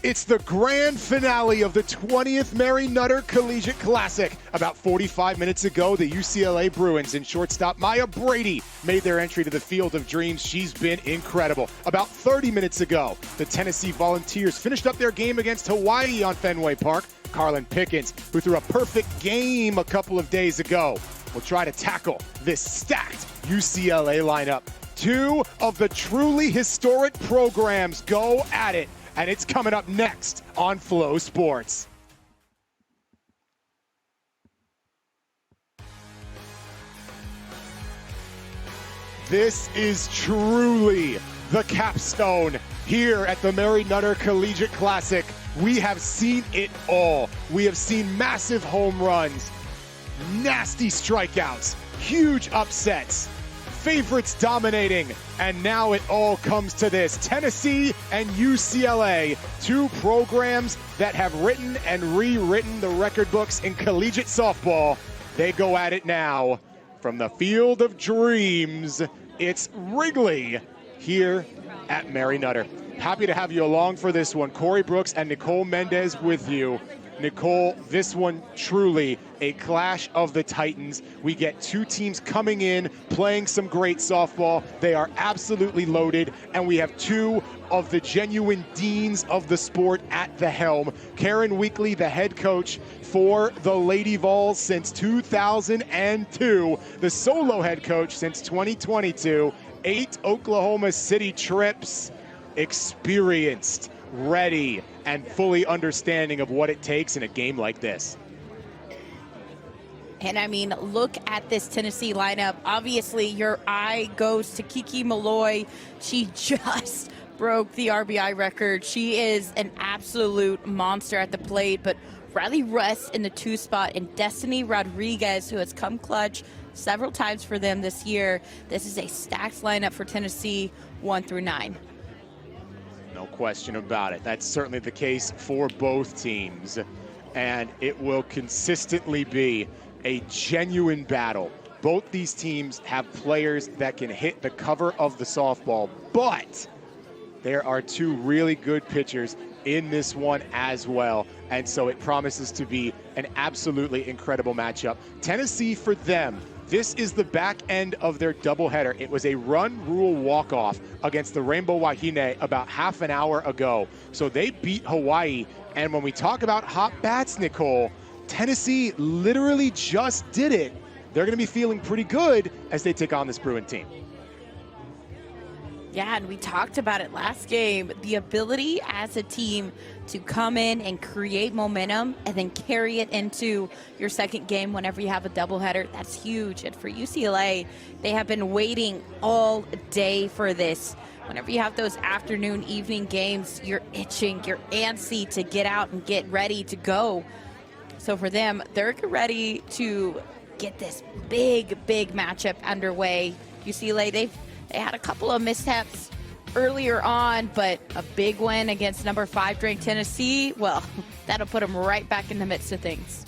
It's the grand finale of the 20th Mary Nutter Collegiate Classic. About 45 minutes ago, the UCLA Bruins and shortstop Maya Brady made their entry to the Field of Dreams. She's been incredible. About 30 minutes ago, the Tennessee Volunteers finished up their game against Hawaii on Fenway Park. Carlin Pickens, who threw a perfect game a couple of days ago, will try to tackle this stacked UCLA lineup. Two of the truly historic programs go at it. And it's coming up next on Flow Sports. This is truly the capstone here at the Mary Nutter Collegiate Classic. We have seen it all. We have seen massive home runs, nasty strikeouts, huge upsets, favorites dominating, and now it all comes to this. Tennessee and UCLA, two programs that have written and rewritten the record books in collegiate softball. They go at it now from the Field of Dreams. It's Wrigley here at Mary Nutter. Happy to have you along for this one. Corey Brooks and Nicole Mendez with you. Nicole, this one truly a clash of the Titans. We get two teams coming in, playing some great softball. They are absolutely loaded, and we have two of the genuine deans of the sport at the helm. Karen Weekly, the head coach for the Lady Vols since 2002, the solo head coach since 2022, 8 Oklahoma City trips, experienced, ready, and fully understanding of what it takes in a game like this. And I mean, look at this Tennessee lineup. Obviously, your eye goes to Kiki Malloy. She just broke the RBI record. She is an absolute monster at the plate, but Riley Russ in the 2 spot and Destiny Rodriguez, who has come clutch several times for them this year. This is a stacked lineup for Tennessee, 1 through 9. No question about it. That's certainly the case for both teams. And it will consistently be a genuine battle. Both these teams have players that can hit the cover of the softball, but there are two really good pitchers in this one as well. And so it promises to be an absolutely incredible matchup. Tennessee, for them, this is the back end of their doubleheader. It was a run rule walk-off against the Rainbow Wahine about half an hour ago. So they beat Hawaii. And when we talk about hot bats, Nicole, Tennessee literally just did it. They're going to be feeling pretty good as they take on this Bruin team. Yeah, and we talked about it last game. The ability as a team to come in and create momentum and then carry it into your second game whenever you have a doubleheader, that's huge. And for UCLA, they have been waiting all day for this. Whenever you have those afternoon, evening games, you're itching, you're antsy to get out and get ready to go. So for them, they're ready to get this big matchup underway. UCLA, they had a couple of missteps earlier on, but a big win against number 5 ranked Tennessee, well, that'll put them right back in the midst of things.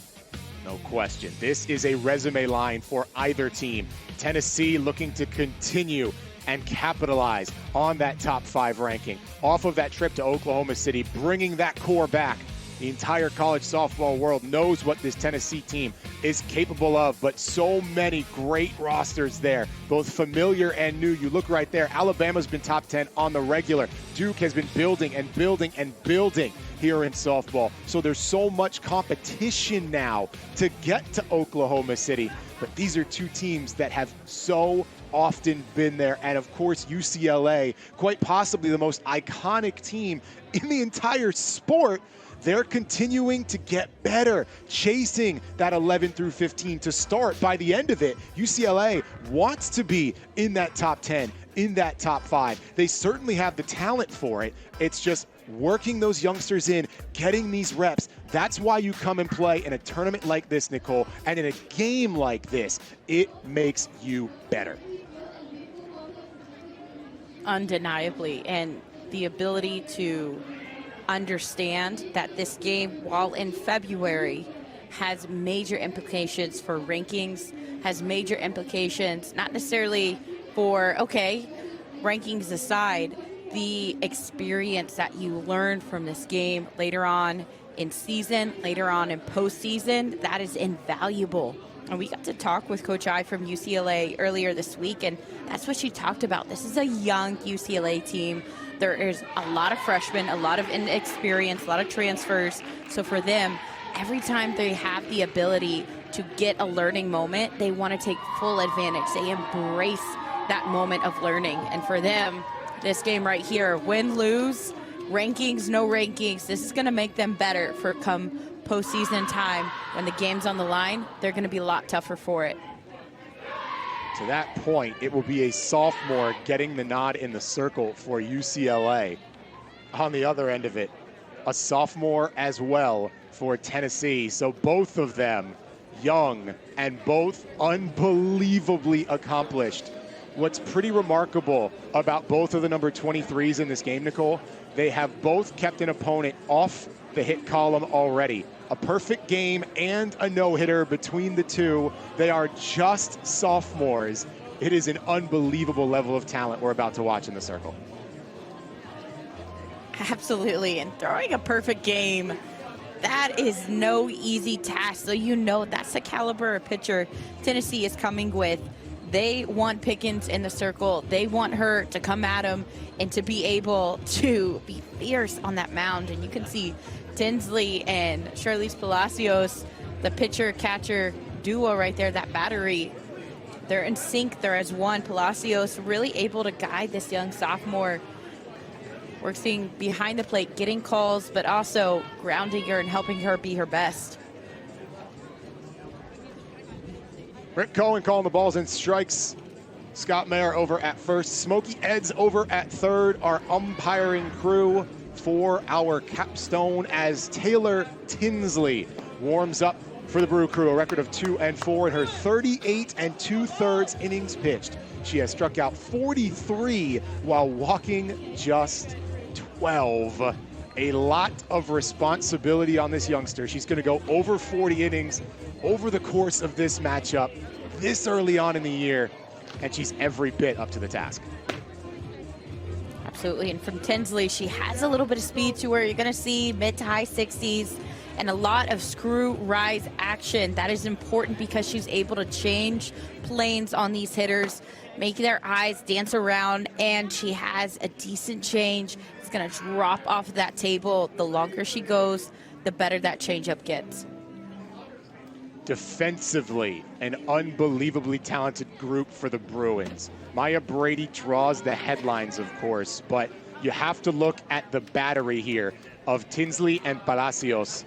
No question. This is a resume line for either team. Tennessee looking to continue and capitalize on that top 5 ranking. Off of that trip to Oklahoma City, bringing that core back. The entire college softball world knows what this Tennessee team is capable of, but so many great rosters there, both familiar and new. You look right there, Alabama's been top 10 on the regular. Duke has been building and building and building here in softball. So there's so much competition now to get to Oklahoma City. But these are two teams that have so often been there. And of course, UCLA, quite possibly the most iconic team in the entire sport. They're continuing to get better, chasing that 11 through 15 to start. By the end of it, UCLA wants to be in that top 10, in that top 5. They certainly have the talent for it. It's just working those youngsters in, getting these reps. That's why you come and play in a tournament like this, Nicole, and in a game like this, it makes you better. Undeniably, and the ability to understand that this game, while in February, has major implications for rankings, has major implications, not necessarily for, okay, rankings aside, the experience that you learn from this game later on in season, later on in postseason, that is invaluable. And we got to talk with Coach I from UCLA earlier this week, and that's what she talked about. This is a young UCLA team. There is a lot of freshmen, a lot of inexperience, a lot of transfers. So for them, every time they have the ability to get a learning moment, they want to take full advantage. They embrace that moment of learning. And for them, this game right here, win, lose, rankings, no rankings, this is going to make them better for come postseason time. When the game's on the line, they're going to be a lot tougher for it. To that point, it will be a sophomore getting the nod in the circle for UCLA. On the other end of it, a sophomore as well for Tennessee. So both of them young and both unbelievably accomplished. What's pretty remarkable about both of the number 23s in this game, Nicole, they have both kept an opponent off the hit column already. A perfect game and a no-hitter between the two. They are just sophomores. It is an unbelievable level of talent we're about to watch in the circle. Absolutely, and throwing a perfect game, that is no easy task. So you know that's the caliber of pitcher Tennessee is coming with. They want Pickens in the circle. They want her to come at him and to be able to be fierce on that mound. And you can see Tinsley and Charlize Palacios, the pitcher-catcher duo right there, that battery, they're in sync. They're as one. Palacios really able to guide this young sophomore, working behind the plate, getting calls, but also grounding her and helping her be her best. Rick Cohen calling the balls and strikes. Scott Mayer over at first. Smokey Eds over at third. Our umpiring crew for our capstone as Taylor Tinsley warms up for the Brew Crew. A record of 2-4 in her 38 2/3 innings pitched. She has struck out 43 while walking just 12. A lot of responsibility on this youngster. She's going to go over 40 innings over the course of this matchup this early on in the year, and she's every bit up to the task. Absolutely, and from Tinsley, she has a little bit of speed to where you're going to see mid to high 60s and a lot of screw rise action. That is important because she's able to change planes on these hitters, make their eyes dance around, and she has a decent change. It's going to drop off of that table. The longer she goes, the better that changeup gets. Defensively, an unbelievably talented group for the Bruins. Maya Brady draws the headlines, of course, but you have to look at the battery here of Tinsley and Palacios.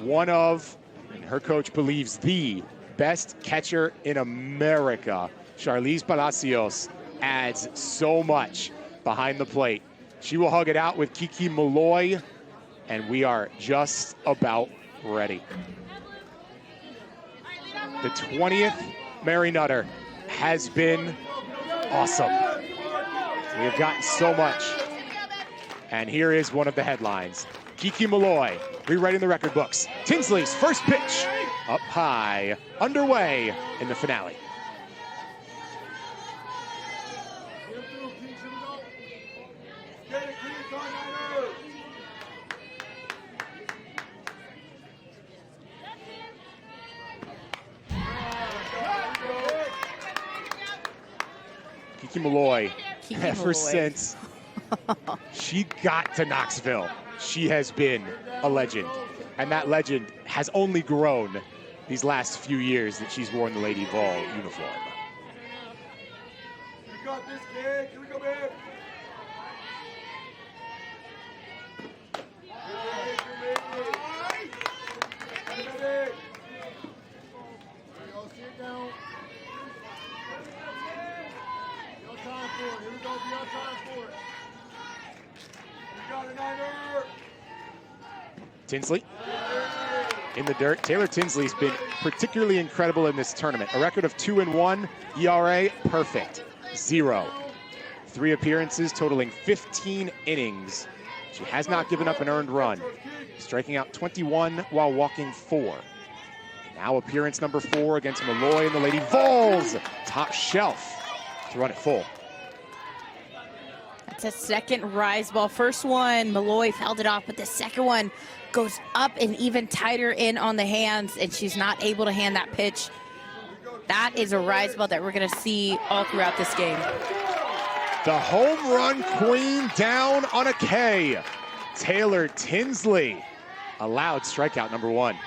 One of, and her coach believes, the best catcher in America. Charlize Palacios adds so much behind the plate. She will hug it out with Kiki Malloy, and we are just about ready. The 20th Mary Nutter has been awesome. We have gotten so much. And here is one of the headlines. Kiki Malloy rewriting the record books. Tinsley's first pitch up high, underway in the finale. Kiki Malloy, ever since she got to Knoxville, she has been a legend. And that legend has only grown these last few years that she's worn the Lady Vol uniform. You got this, kid. Here we go, babe. Y'all sit down. Your time for it. Here we go. Be your time for it. You got it, Niner. Tinsley in the dirt. Taylor Tinsley's been particularly incredible in this tournament. A record of 2-1, ERA perfect, 0. 3 appearances totaling 15 innings. She has not given up an earned run, striking out 21 while walking 4. Now appearance number 4 against Malloy and the Lady Vols, top shelf to run it full. It's a second rise ball. First one, Malloy fouled it off, but the second one goes up and even tighter in on the hands, and she's not able to hand that pitch. That is a rise ball that we're going to see all throughout this game. The home run queen down on a K. Taylor Tinsley allowed strikeout number 1.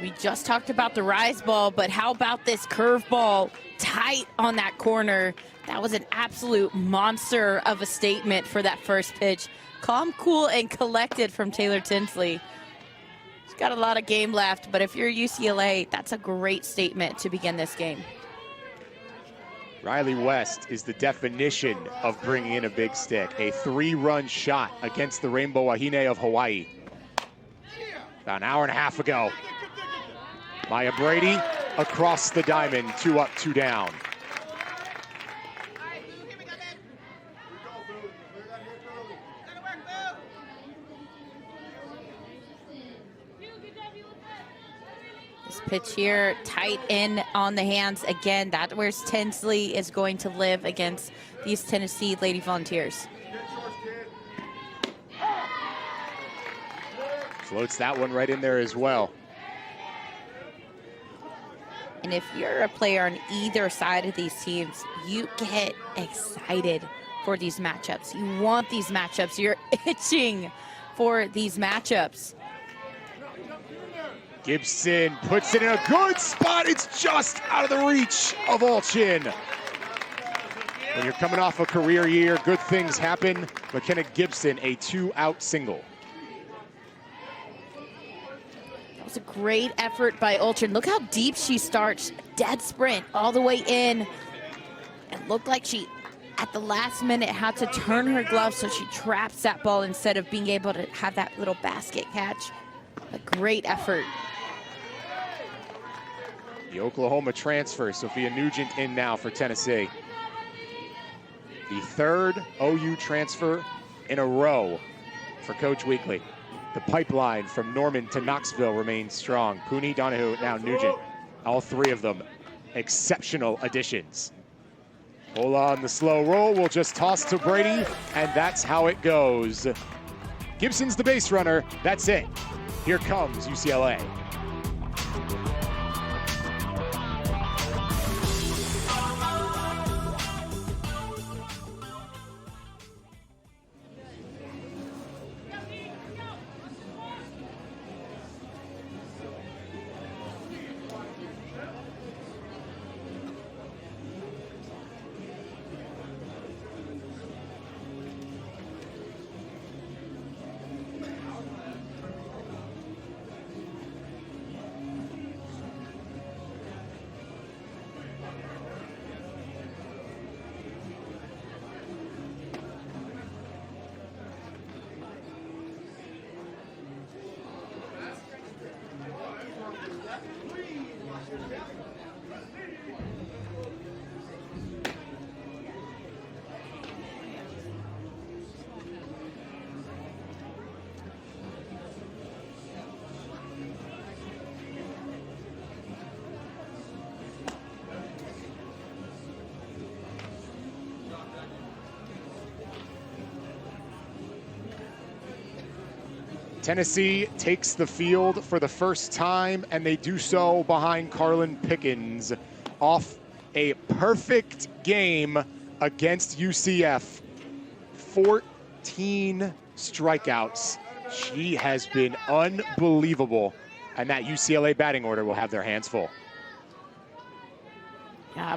We just talked about the rise ball, but how about this curveball tight on that corner? That was an absolute monster of a statement for that first pitch. Calm, cool, and collected from Taylor Tinsley. She's got a lot of game left, but if you're UCLA, that's a great statement to begin this game. Riley West is the definition of bringing in a big stick. A 3-run shot against the Rainbow Wahine of Hawaii about an hour and a half ago. Maya Brady across the diamond, 2 up, 2 down. This pitch here, tight in on the hands. Again, that's where Tinsley is going to live against these Tennessee Lady Volunteers. Floats that one right in there as well. And if you're a player on either side of these teams, you get excited for these matchups. You want these matchups. You're itching for these matchups. Gibson puts it in a good spot. It's just out of the reach of Allchin. When you're coming off a career year, good things happen. McKenna Gibson, a 2-out single. That was a great effort by Allchin. Look how deep she starts. Dead sprint all the way in. It looked like she, at the last minute, had to turn her glove so she traps that ball instead of being able to have that little basket catch. A great effort. The Oklahoma transfer, Sophia Nugent, in now for Tennessee. The 3rd OU transfer in a row for Coach Weekly. The pipeline from Norman to Knoxville remains strong. Pooney, Donahue, now Nugent. All 3 of them exceptional additions. Ola on the slow roll will just toss to Brady, and that's how it goes. Gibson's the base runner. That's it. Here comes UCLA. Tennessee takes the field for the first time, and they do so behind Carlin Pickens off a perfect game against UCF. 14 strikeouts. She has been unbelievable, and that UCLA batting order will have their hands full.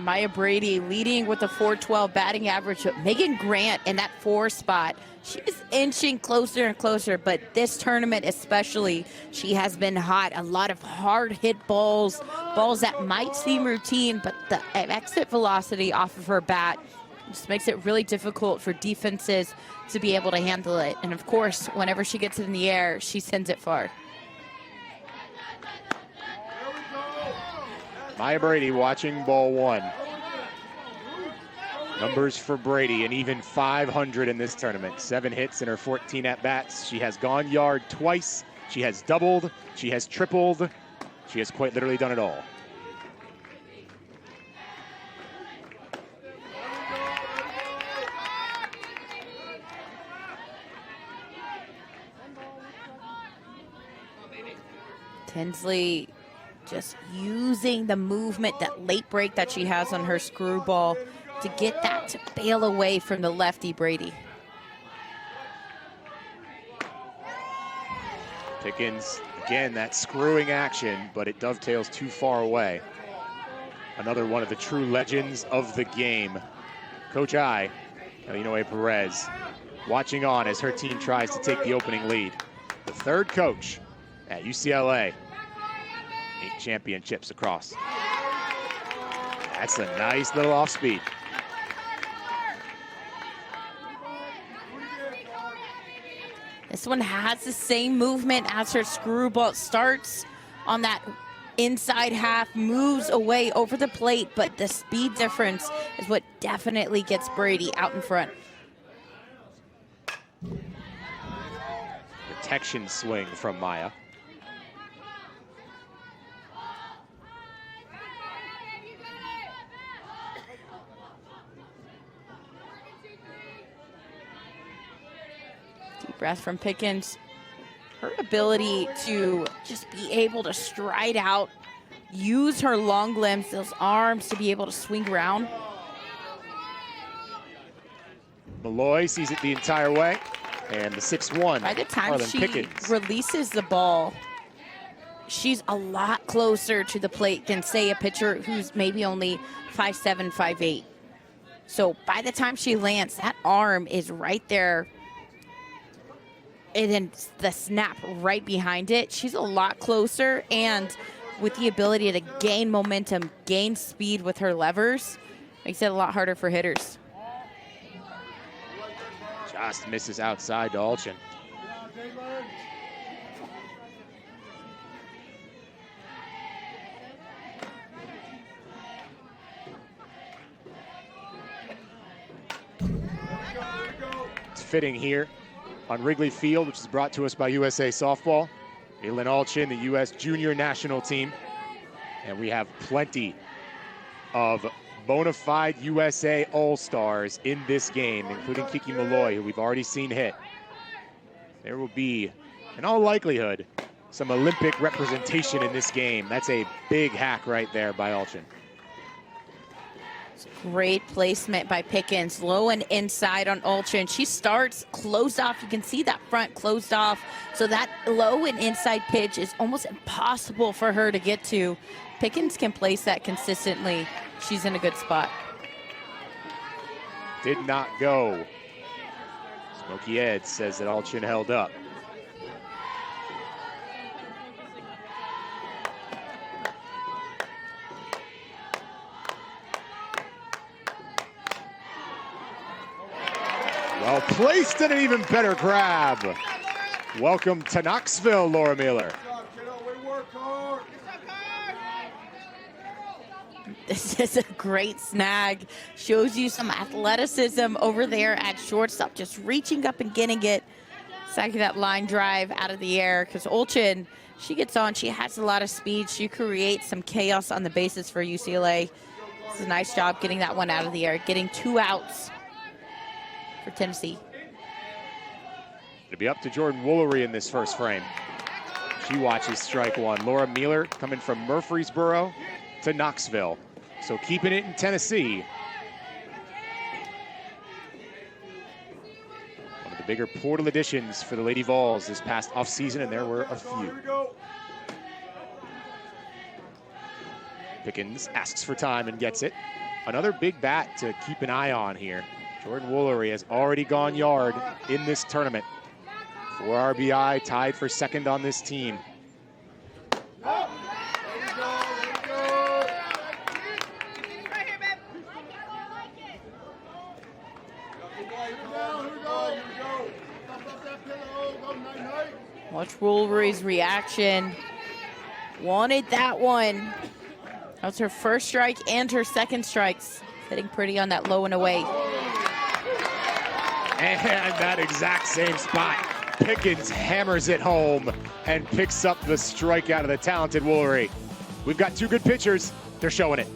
Maya Brady leading with a .412 batting average, but Megan Grant in that 4 spot. She's inching closer and closer, but this tournament especially, she has been hot. A lot of hard hit balls, balls that might seem routine, but the exit velocity off of her bat just makes it really difficult for defenses to be able to handle it. And of course, whenever she gets it in the air, she sends it far. Maya Brady watching ball 1. Numbers for Brady, an even 500 in this tournament. 7 hits in her 14 at-bats. She has gone yard twice. She has doubled. She has tripled. She has quite literally done it all. Tinsley just using the movement, that late break that she has on her screwball to get that to bail away from the lefty Brady. Pickens, again, that screwing action, but it dovetails too far away. Another one of the true legends of the game. Coach I, Elinoe Perez, watching on as her team tries to take the opening lead. The third coach at UCLA. 8 championships across. That's a nice little off speed. This one has the same movement as her screwball. Starts on that inside half, moves away over the plate, but the speed difference is what definitely gets Brady out in front. Protection swing from Maya. Deep breath from Pickens. Her ability to just be able to stride out, use her long limbs, those arms to be able to swing around. Malloy sees it the entire way. And the 6'1", by the time Harlan she Pickens releases the ball, she's a lot closer to the plate than, say, a pitcher who's maybe only 5'7", 5'8". So by the time she lands, that arm is right there. And then the snap right behind it. She's a lot closer, and with the ability to gain momentum, gain speed with her levers, makes it a lot harder for hitters. just misses outside to Alchin. It's fitting here on Wrigley Field, which is brought to us by USA Softball. Aylin Alchin, the U.S. Junior National Team. And we have plenty of bona fide USA All-Stars in this game, including Kiki Malloy, who we've already seen hit. There will be, in all likelihood, some Olympic representation in this game. That's a big hack right there by Alchin. Great placement by Pickens, low and inside on Alchin. She starts closed off. You can see that front closed off. So that low and inside pitch is almost impossible for her to get to. Pickens can place that consistently. She's in a good spot. Did not go. Smokey Ed says that Alchin held up. Well placed and an even better grab. Welcome to Knoxville, Laura Mueller. This is a great snag. Shows you some athleticism over there at shortstop, just reaching up and getting it. Snagging that line drive out of the air, because Alchin, she gets on, she has a lot of speed. She creates some chaos on the bases for UCLA. This is a nice job getting that one out of the air, getting 2 outs for Tennessee. It'll be up to Jordan Woolery in this first frame. She watches strike one. Laura Mueller coming from Murfreesboro to Knoxville. So keeping it in Tennessee. One of the bigger portal additions for the Lady Vols this past offseason, and there were a few. Pickens asks for time and gets it. Another big bat to keep an eye on here. Jordan Woolery has already gone yard in this tournament. 4 RBI, tied for second on this team. Watch Woolery's reaction. Wanted that one. That was her first strike and her second strikes. Hitting pretty on that low and away. And that exact same spot. Pickens hammers it home and picks up the strikeout of the talented Woolery. We've got 2 good pitchers. They're showing it.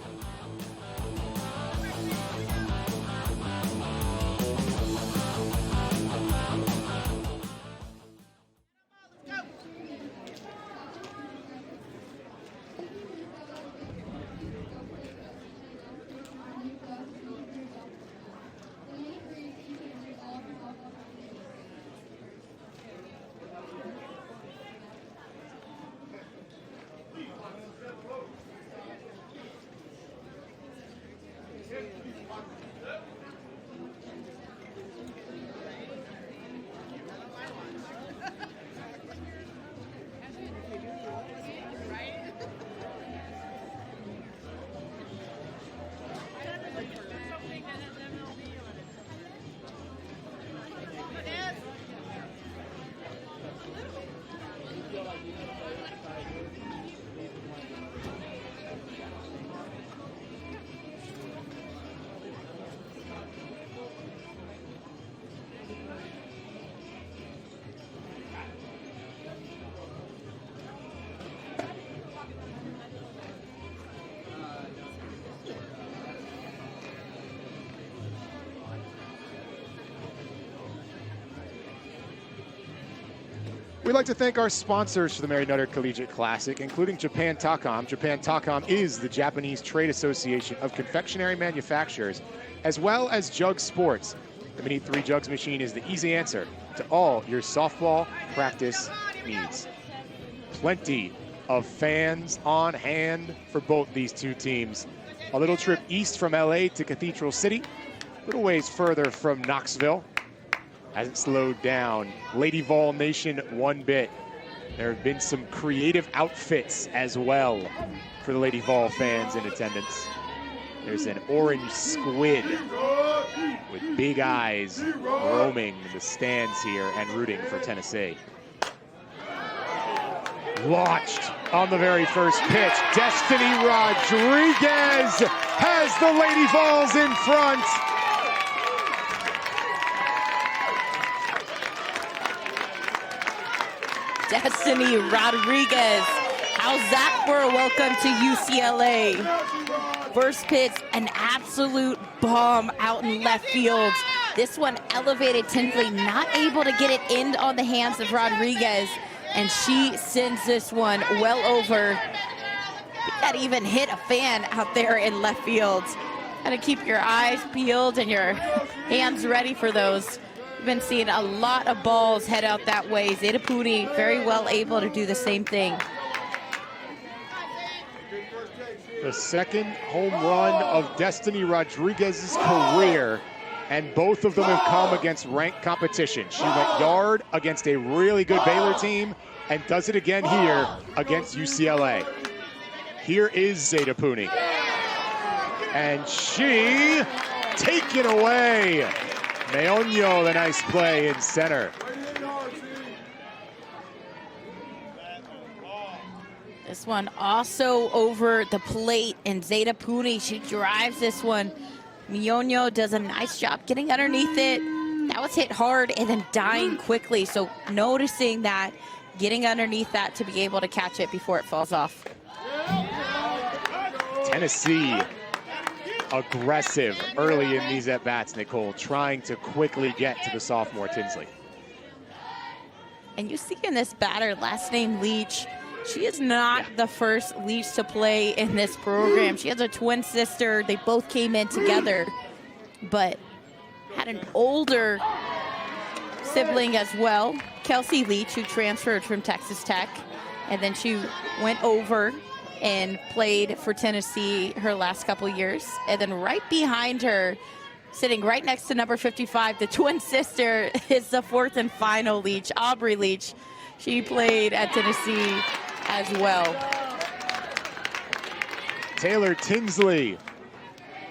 We'd like to thank our sponsors for the Mary Nutter Collegiate Classic, including Japan Takam. Japan Takam is the Japanese Trade Association of Confectionery Manufacturers, as well as Jug Sports. The Mini 3 Jugs machine is the easy answer to all your softball practice needs. Plenty of fans on hand for both these two teams. A little trip east from LA to Cathedral City, a little ways further from Knoxville. Hasn't slowed down Lady Vol Nation one bit. There have been some creative outfits as well for the Lady Vol fans in attendance. There's an orange squid with big eyes roaming the stands here and rooting for Tennessee. Launched on the very first pitch. Destiny Rodriguez has the Lady Vols in front. Destiny Rodriguez. How's that for a welcome to UCLA? First pitch, an absolute bomb out in left field. This one elevated Tinsley, not able to get it in on the hands of Rodriguez, and she sends this one well over. That even hit a fan out there in left field. Gotta keep your eyes peeled and your hands ready for those. We've been seeing a lot of balls head out that way. Zetapuni very well able to do the same thing. The second home run of Destiny Rodriguez's career, and both of them have come against ranked competition. She went yard against a really good Baylor team and does it again here against UCLA. Here is Zetapuni. And she taken away. Meoño, the nice play in center. This one also over the plate, and Zetapuni, she drives this one. Meoño does a nice job getting underneath it. That was hit hard and then dying quickly. So noticing that, getting underneath that to be able to catch it before it falls off. Tennessee aggressive early in these at-bats, Nicole, trying to quickly get to the sophomore Tinsley. And you see in this batter, last name Leach, she is not the first Leach to play in this program. She has a twin sister. They both came in together, but had an older sibling as well, Kelsey Leach, who transferred from Texas Tech. And then she went over and played for Tennessee her last couple years. And then right behind her, sitting right next to number 55, the twin sister, is the fourth and final Leach, Aubrey Leach. She played at Tennessee as well. Taylor Tinsley,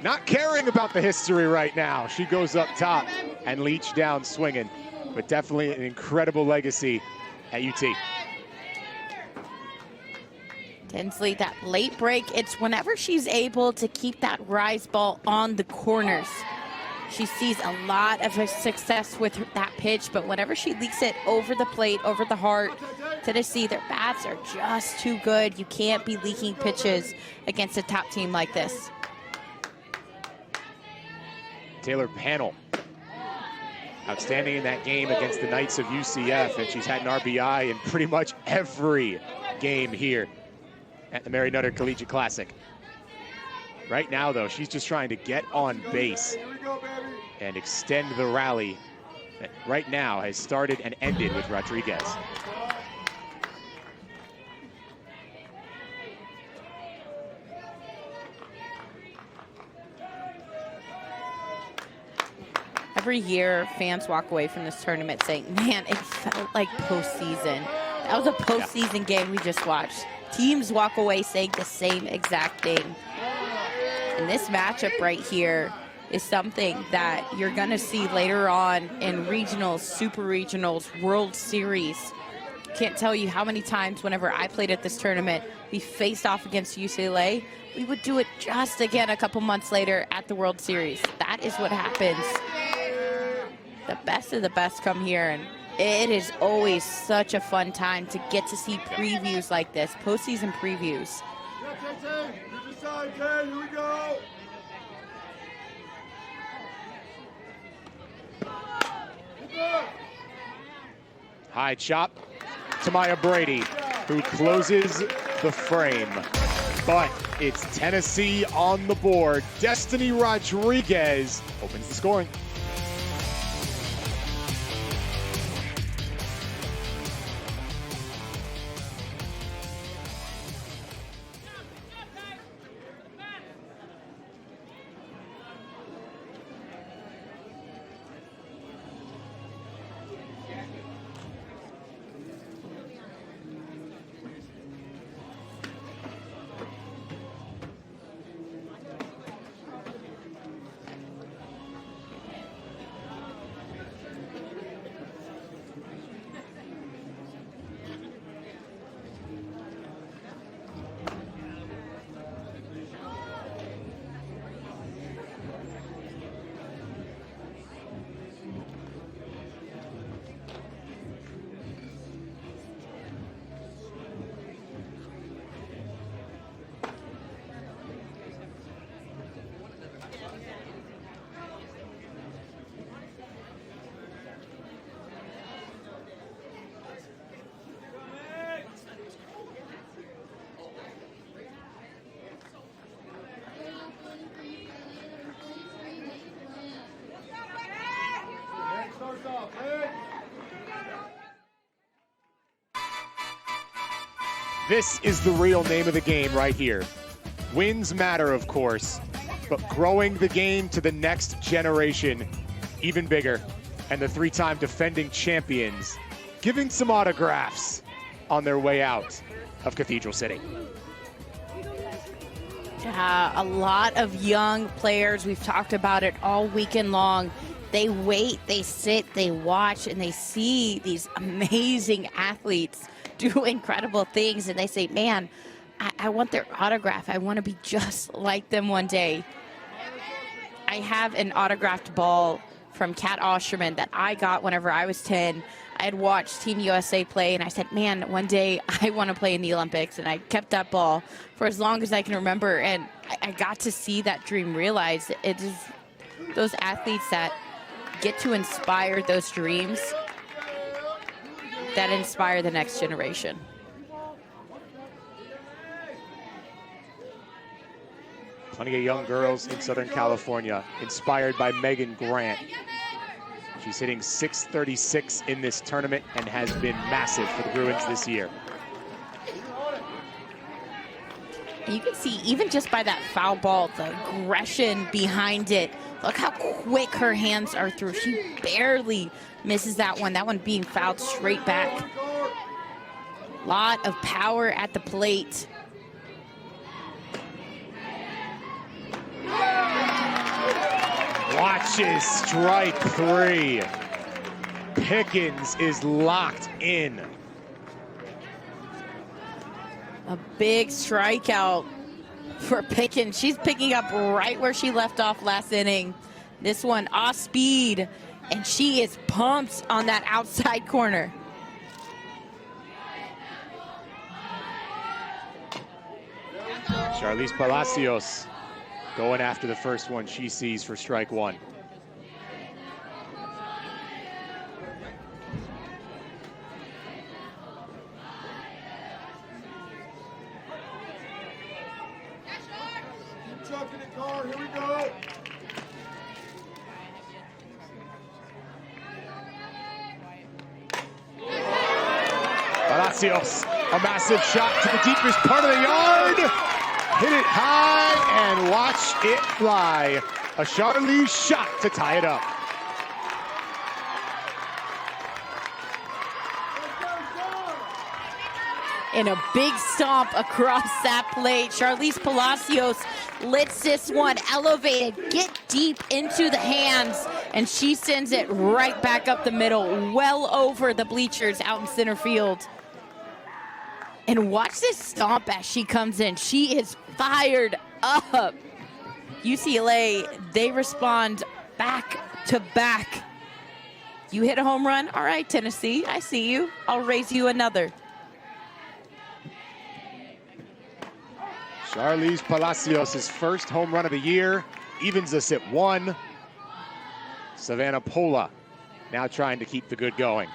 not caring about the history right now. She goes up top and Leach down swinging, but definitely an incredible legacy at UT. Tinsley, that late break, it's whenever she's able to keep that rise ball on the corners. She sees a lot of success with that pitch, but whenever she leaks it over the plate, over the heart, Tennessee, their bats are just too good. You can't be leaking pitches against a top team like this. Taylor Panel, outstanding in that game against the Knights of UCF, and she's had an RBI in pretty much every game here at the Mary Nutter Collegiate Classic. Right now, though, she's just trying to get on base and extend the rally that right now has started and ended with Rodriguez. Every year, fans walk away from this tournament saying, man, it felt like postseason. That was a postseason game we just watched. Teams walk away saying the same exact thing. And this matchup right here is something that you're going to see later on in regionals, super regionals, World Series. Can't tell you how many times whenever I played at this tournament, we faced off against UCLA. We would do it just again a couple months later at the World Series. That is what happens. The best of the best come here, and it is always such a fun time to get to see previews like this, postseason previews. Here we go. High chop to Maya Brady, who closes the frame. But it's Tennessee on the board. Destiny Rodriguez opens the scoring. This is the real name of the game right here. Wins matter, of course, but growing the game to the next generation, even bigger. And the three-time defending champions giving some autographs on their way out of Cathedral City. Yeah, a lot of young players. We've talked about it all weekend long. They wait, they sit, they watch, and they see these amazing athletes do incredible things, and they say, man, I want their autograph. I want to be just like them one day. I have an autographed ball from Kat Osterman that I got whenever I was 10. I had watched Team USA play, and I said, man, one day I want to play in the Olympics. And I kept that ball for as long as I can remember, and I got to see that dream realized. It is those athletes that get to inspire those dreams that inspire the next generation. Plenty of young girls in Southern California inspired by Megan Grant. She's hitting .636 in this tournament and has been massive for the Bruins this year. You can see, even just by that foul ball, the aggression behind it. Look how quick her hands are through. She barely misses that one being fouled straight back. Lot of power at the plate. Watches strike three. Pickens is locked in. A big strikeout for Pickens. She's picking up right where she left off last inning. This one off speed, and she is pumped on that outside corner. Charlize Palacios going after the first one she sees for strike one. Chucking it, car. Here we go. Palacios, a massive shot to the deepest part of the yard. Hit it high and watch it fly. A Charlize shot to tie it up. And a big stomp across that plate. Charlize Palacios lets this one elevated, get deep into the hands, and she sends it right back up the middle, well over the bleachers out in center field. And watch this stomp as she comes in. She is fired up. UCLA, they respond back to back. You hit a home run? All right, Tennessee, I see you. I'll raise you another. Charlize Palacios' first home run of the year, evens us at 1. Savannah Pola now trying to keep the good going.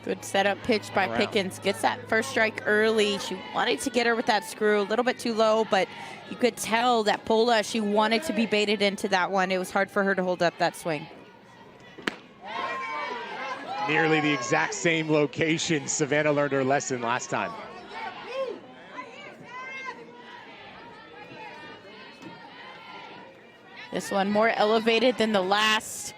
Good setup pitch by Pickens. Gets that first strike early. She wanted to get her with that screw, a little bit too low, but you could tell that Pola, she wanted to be baited into that one. It was hard for her to hold up that swing. Nearly the exact same location Savannah learned her lesson last time. This one more elevated than the last.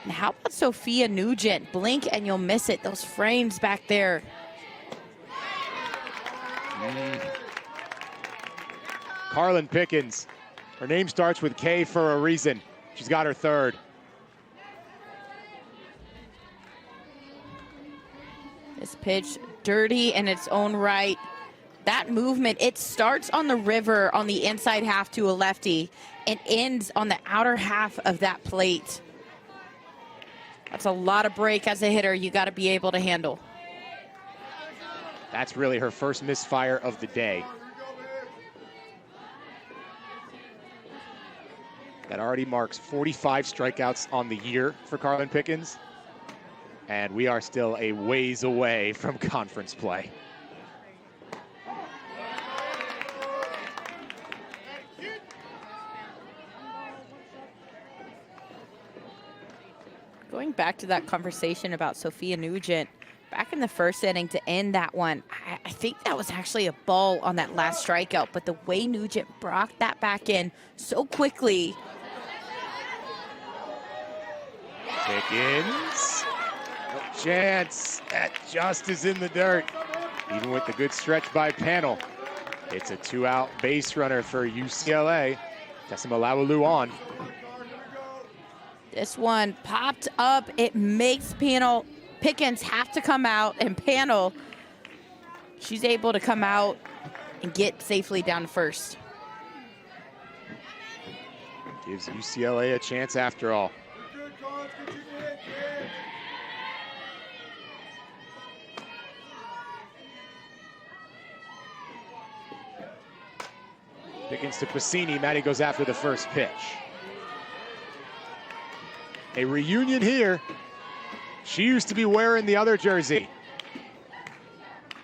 And how about Sophia Nugent? Blink and you'll miss it. Those frames back there. Carlin Pickens. Her name starts with K for a reason. She's got her third. This pitch dirty in its own right. That movement, it starts on the river on the inside half to a lefty and ends on the outer half of that plate. That's a lot of break as a hitter you got to be able to handle. That's really her first misfire of the day. That already marks 45 strikeouts on the year for Carlin Pickens. And we are still a ways away from conference play. Going back to that conversation about Sophia Nugent, back in the first inning to end that one, I think that was actually a ball on that last strikeout, but the way Nugent brought that back in so quickly. Pickens, no chance. That just is in the dirt. Even with the good stretch by Panel. It's a 2-out base runner for UCLA. Tessima Laulu on. This one popped up. It makes Pickens have to come out, and Panel, she's able to come out and get safely down to first. Gives UCLA a chance after all. Pickens to Pacini. Maddie goes after the first pitch. A reunion here. She used to be wearing the other jersey.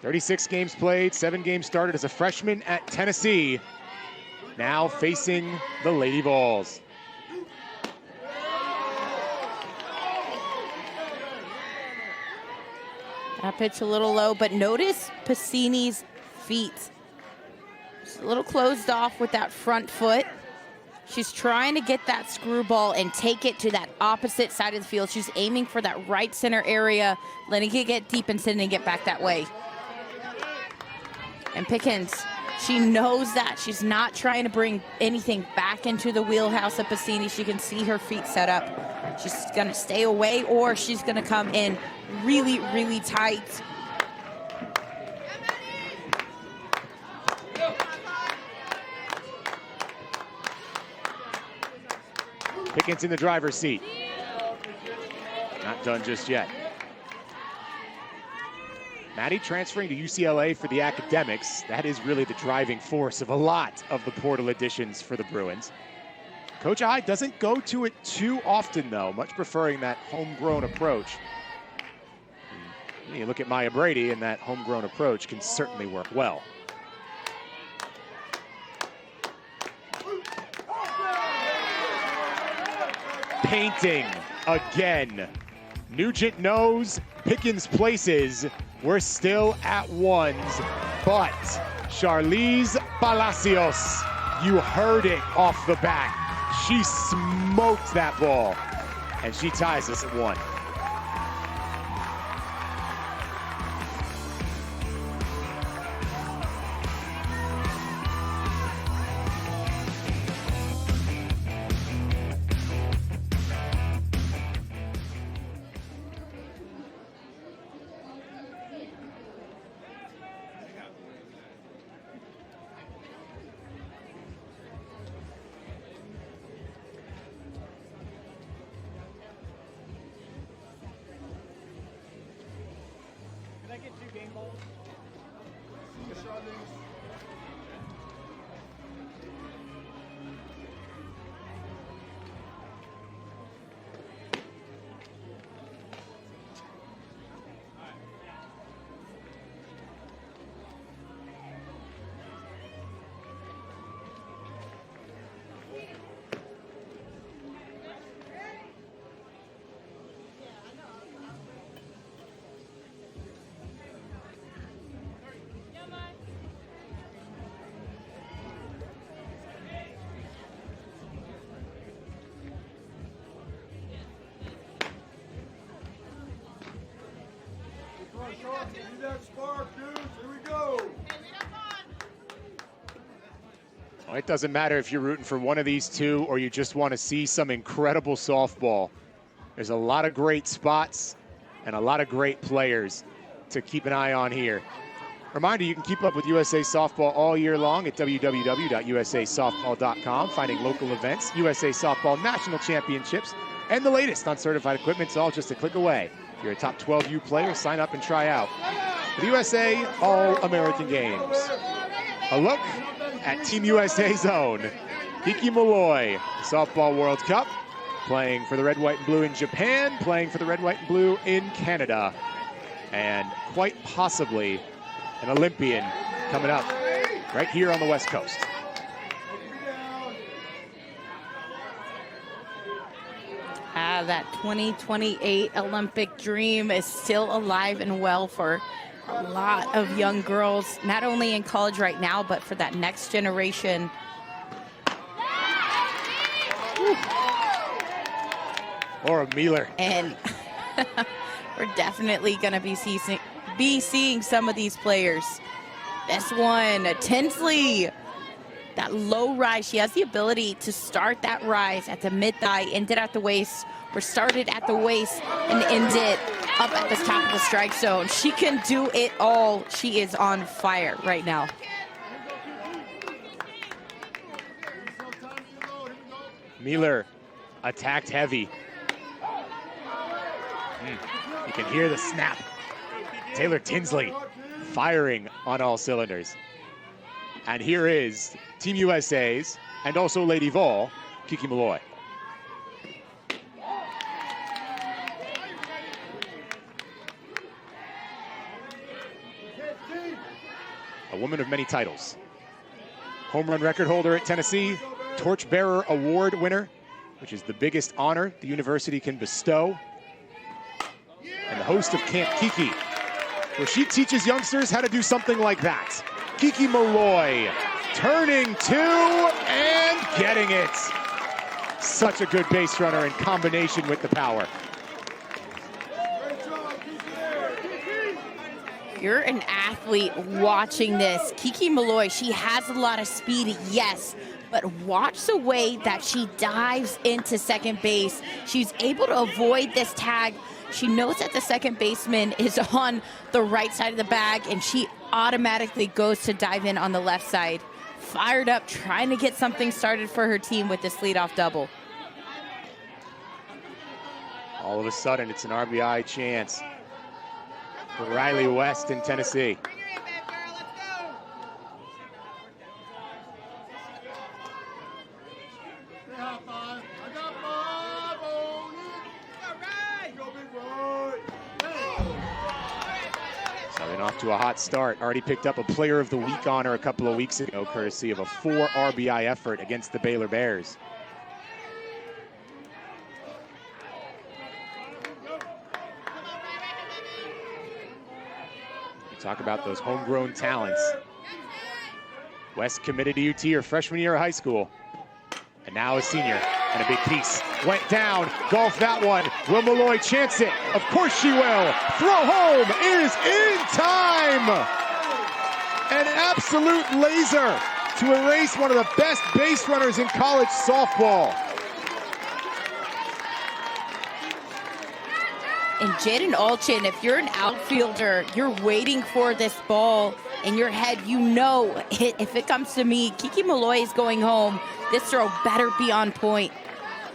36 games played, 7 games started as a freshman at Tennessee. Now facing the Lady Vols. That pitch a little low, but notice Pacini's feet. She's a little closed off with that front foot. She's trying to get that screwball and take it to that opposite side of the field. She's aiming for that right center area, letting it get deep and sending it back that way. And Pickens, she knows that. She's not trying to bring anything back into the wheelhouse of Pacini. She can see her feet set up. She's gonna stay away, or she's gonna come in really, really tight. Pickens in the driver's seat. Not done just yet. Maddie transferring to UCLA for the academics. That is really the driving force of a lot of the portal additions for the Bruins. Coach I doesn't go to it too often, though, much preferring that homegrown approach. You look at Maya Brady, and that homegrown approach can certainly work well. Painting again. Nugent knows, Pickens places, We're still at ones, but Charlize Palacios, you heard it off the bat. She smoked that ball, and she ties us at 1. Can I get 2 game balls? Need that spark, dudes. Here we go. Well, it doesn't matter if you're rooting for one of these two or you just want to see some incredible softball. There's a lot of great spots and a lot of great players to keep an eye on here. Reminder, you can keep up with USA Softball all year long at www.usasoftball.com, finding local events, USA Softball National Championships, and the latest on certified equipment. It's all just a click away. If you're a top 12U player, sign up and try out for the USA All-American Games. A look at Team USA's own Kiki Malloy, Softball World Cup, playing for the Red, White, and Blue in Japan, playing for the Red, White, and Blue in Canada, and quite possibly an Olympian coming up right here on the West Coast. That 2028 Olympic dream is still alive and well for a lot of young girls, not only in college right now, but for that next generation. Laura Mueller. And we're definitely going to be seeing some of these players. This one, Tinsley, that low rise. She has the ability to start that rise at the mid-thigh, end it at the waist, or started at the waist and end it up at the top of the strike zone. She can do it all. She is on fire right now. Mueller attacked heavy. You can hear the snap. Taylor Tinsley firing on all cylinders. And here is Team USA's, and also Lady Vol, Kiki Malloy. A woman of many titles. Home run record holder at Tennessee, Torchbearer Award winner, which is the biggest honor the university can bestow, and the host of Camp Kiki, where she teaches youngsters how to do something like that. Kiki Malloy turning two and getting it. Such a good base runner in combination with the power. You're an athlete watching this. Kiki Malloy, she has a lot of speed, yes, but watch the way that she dives into second base. She's able to avoid this tag. She knows that the second baseman is on the right side of the bag, and she automatically goes to dive in on the left side. Fired up, trying to get something started for her team with this leadoff double. All of a sudden, it's an RBI chance for Riley West in Tennessee. Starting off to a hot start. Already picked up a Player of the Week honor a couple of weeks ago, courtesy of a 4 RBI effort against the Baylor Bears. Talk about those homegrown talents. West committed to UT her freshman year of high school, and now a senior, and a big piece. Went down, golf that one. Will Malloy chance it? Of course she will. Throw home is in time! An absolute laser to erase one of the best base runners in college softball. And Jaden Alchin, if you're an outfielder, you're waiting for this ball in your head, you know if it comes to me, Kiki Malloy is going home. This throw better be on point.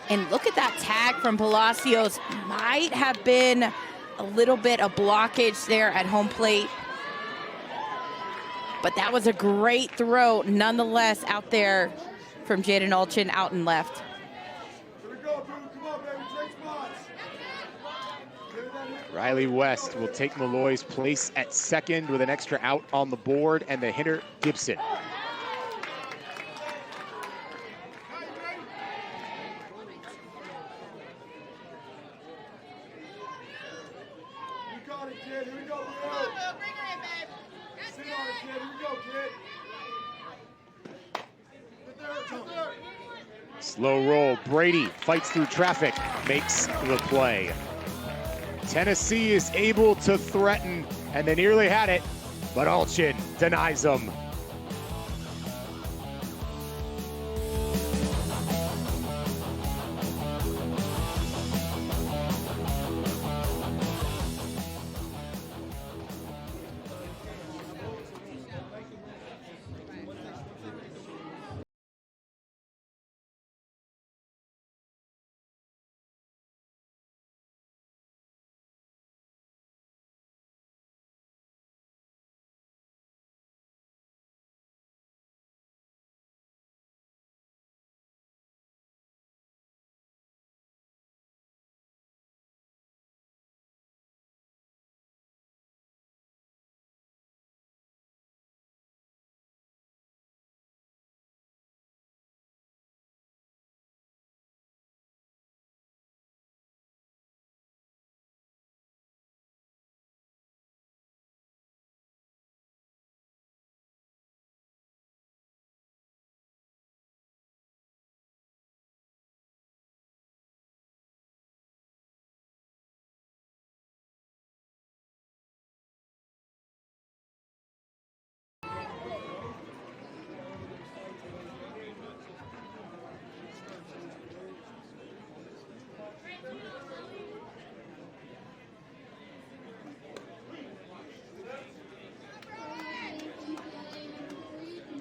And look at that tag from Palacios. Might have been a little bit of blockage there at home plate. But that was a great throw, nonetheless, out there from Jaden Alchin, out and left. Riley West will take Malloy's place at second with an extra out on the board, and the hitter, Gibson. You got it, kid. Here we go, Will. Bring her in, babe. Sit on it, kid. Here we go, kid. Get there, get there. Slow roll, Brady fights through traffic, makes the play. Tennessee is able to threaten, and they nearly had it, but Alchin denies them.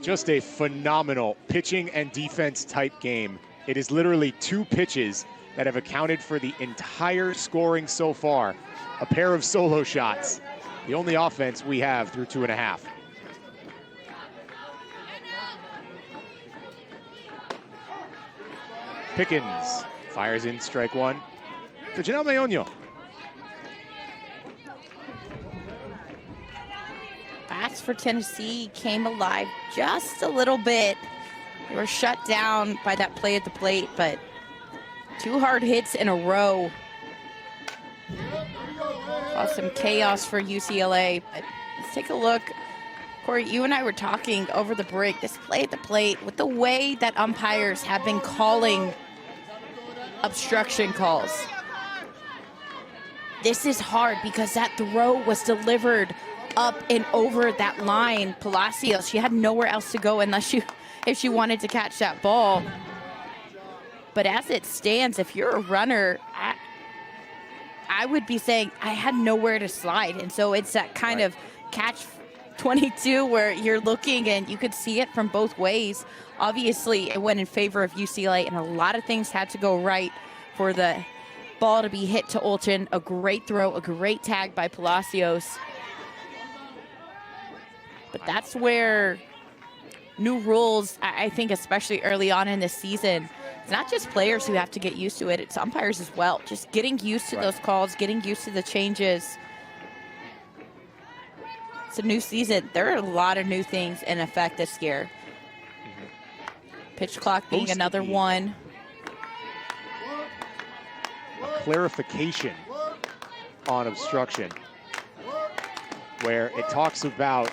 Just a phenomenal pitching and defense type game. It is literally two pitches that have accounted for the entire scoring so far. A pair of solo shots. The only offense we have through 2.5. Pickens fires in strike one to Janelle Meoño. Bats for Tennessee came alive just a little bit. They were shut down by that play at the plate, but 2 hard hits in a row. Caused some chaos for UCLA, but let's take a look. Corey, you and I were talking over the break, this play at the plate, with the way that umpires have been calling obstruction calls. This is hard because that throw was delivered up and over that line. Palacios, she had nowhere else to go unless if she wanted to catch that ball. But as it stands, if you're a runner, I would be saying I had nowhere to slide. And so it's that kind of catch 22 where you're looking and you could see it from both ways. Obviously, it went in favor of UCLA, and a lot of things had to go right for the ball to be hit to Alchin. A great throw, a great tag by Palacios. But that's where new rules, I think, especially early on in this season, it's not just players who have to get used to it, it's umpires as well. Just getting used to those calls, getting used to the changes. It's a new season. There are a lot of new things in effect this year. Pitch clock being another one. A clarification on obstruction. where it talks about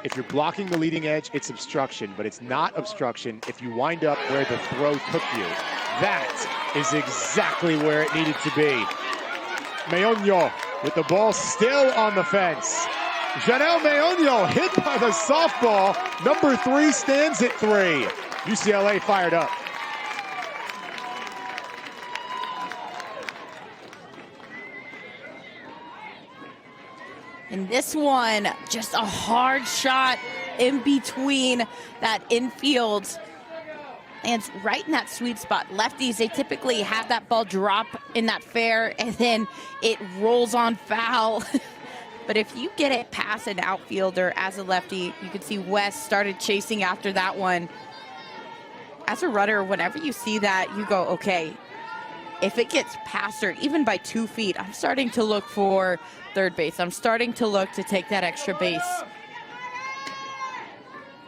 if you're blocking the leading edge, it's obstruction, but it's not obstruction if you wind up where the throw took you. That is exactly where it needed to be. Meoño with the ball still on the fence. Janelle Meoño hit by the softball. Number 3 stands at 3. UCLA fired up. And this one, just a hard shot in between that infield. And it's right in that sweet spot. Lefties, they typically have that ball drop in that fair, and then it rolls on foul. But if you get it past an outfielder as a lefty, you can see West started chasing after that one. As a runner, whenever you see that, you go, okay, if it gets past her, even by 2 feet, I'm starting to look for third base. I'm starting to look to take that extra base.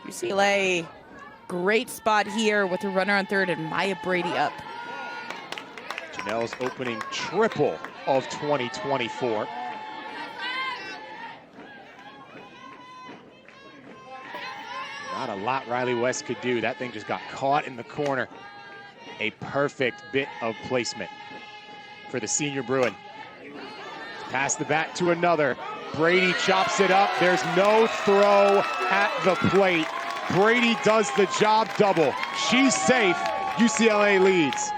UCLA, great spot here with a runner on third and Maya Brady up. Janelle's opening triple of 2024. Not a lot Riley West could do. That thing just got caught in the corner. A perfect bit of placement for the senior Bruin. Pass the bat to another. Brady chops it up. There's no throw at the plate. Brady does the job double. She's safe. UCLA leads.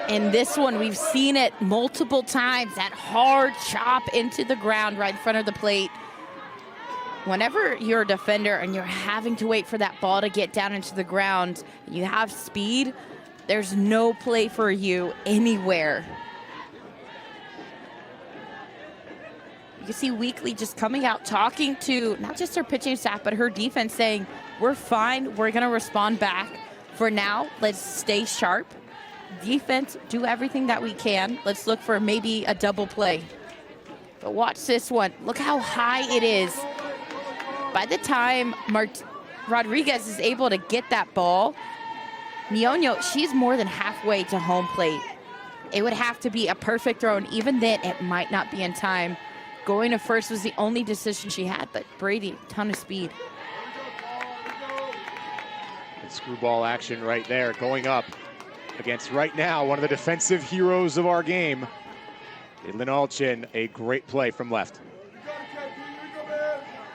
In this one, we've seen it multiple times, that hard chop into the ground right in front of the plate. Whenever you're a defender and you're having to wait for that ball to get down into the ground, you have speed, there's no play for you anywhere. You can see Weekly just coming out, talking to not just her pitching staff, but her defense, saying, we're fine, we're gonna respond back. For now, let's stay sharp. Defense, do everything that we can. Let's look for maybe a double play. But watch this one. Look how high it is. By the time Rodriguez is able to get that ball, Meoño, she's more than halfway to home plate. It would have to be a perfect throw, and even then, it might not be in time. Going to first was the only decision she had, but Brady, ton of speed. And screwball action right there, going up against right now one of the defensive heroes of our game. Caitlin Alchin, a great play from left.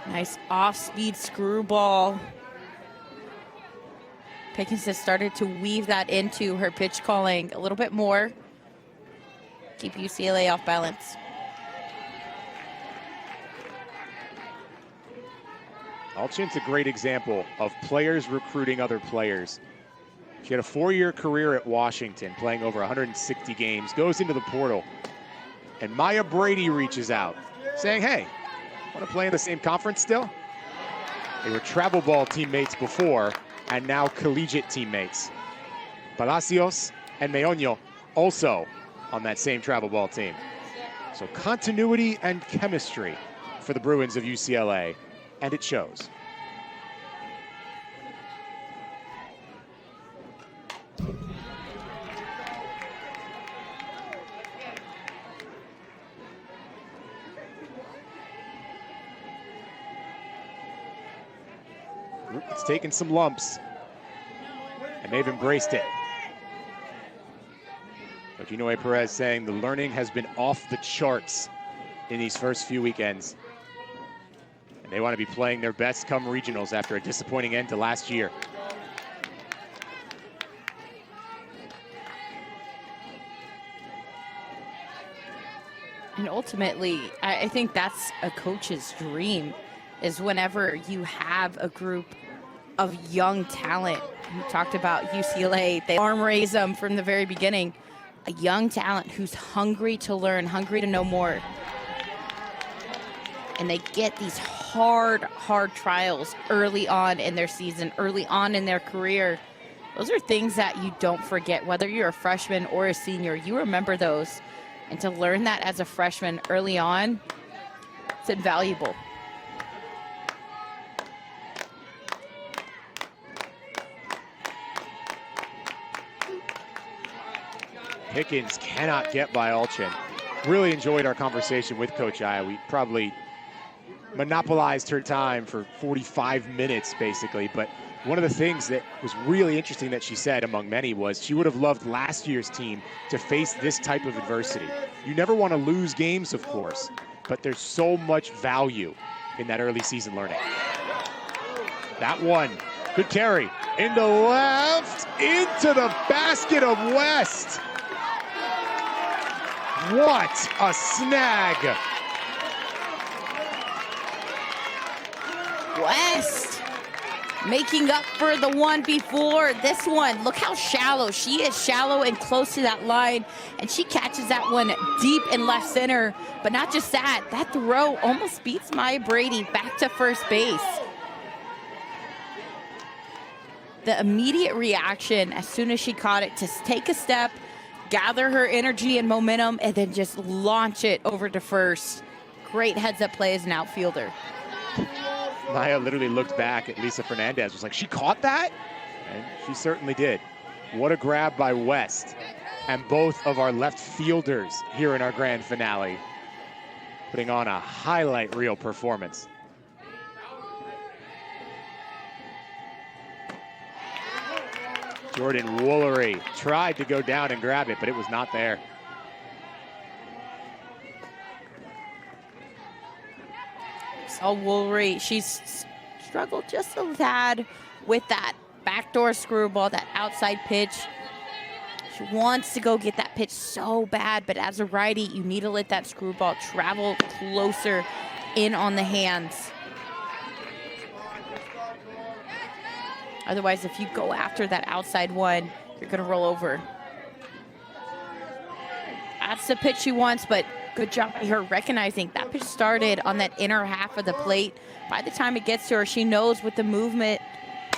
Nice off-speed screwball. Pickens has started to weave that into her pitch calling a little bit more. Keep UCLA off balance. Alchin's a great example of players recruiting other players. She had a 4-year career at Washington, playing over 160 games, goes into the portal, and Maya Brady reaches out, saying, hey, want to play in the same conference still? They were travel ball teammates before, and now collegiate teammates. Palacios and Meoño also on that same travel ball team. So continuity and chemistry for the Bruins of UCLA, and it shows. It's taken some lumps, and they've embraced it. Ginoe Perez saying the learning has been off the charts in these first few weekends. And they want to be playing their best come regionals after a disappointing end to last year. And ultimately, I think that's a coach's dream, is whenever you have a group of young talent. We talked about UCLA, they arm raise them from the very beginning. A young talent who's hungry to learn, hungry to know more. And they get these hard trials early on in their season, early on in their career. Those are things that you don't forget, whether you're a freshman or a senior, you remember those. And to learn that as a freshman early on, it's invaluable. Pickens cannot get by Alchin. Really enjoyed our conversation with Coach Aya. We probably monopolized her time for 45 minutes, basically. But one of the things that was really interesting that she said, among many, was she would have loved last year's team to face this type of adversity. You never want to lose games, of course, but there's so much value in that early season learning. That one, good carry, into left, into the basket of West. What a snag. West making up for the one before. This one, look how shallow. She is shallow and close to that line, and she catches that one deep in left center. But not just that, that throw almost beats Maya Brady back to first base. The immediate reaction as soon as she caught it to take a step, gather her energy and momentum, and then just launch it over to first. Great heads-up play as an outfielder. Maya literally looked back at Lisa Fernandez, was like, she caught that? And she certainly did. What a grab by West. And both of our left fielders here in our grand finale, putting on a highlight reel performance. Jordan Woolery tried to go down and grab it, but it was not there. So Woolery, she's struggled just a tad with that backdoor screwball, that outside pitch. She wants to go get that pitch so bad, but as a righty, you need to let that screwball travel closer in on the hands. Otherwise, if you go after that outside one, you're going to roll over. That's the pitch she wants, but good job by her recognizing that pitch started on that inner half of the plate. By the time it gets to her, she knows with the movement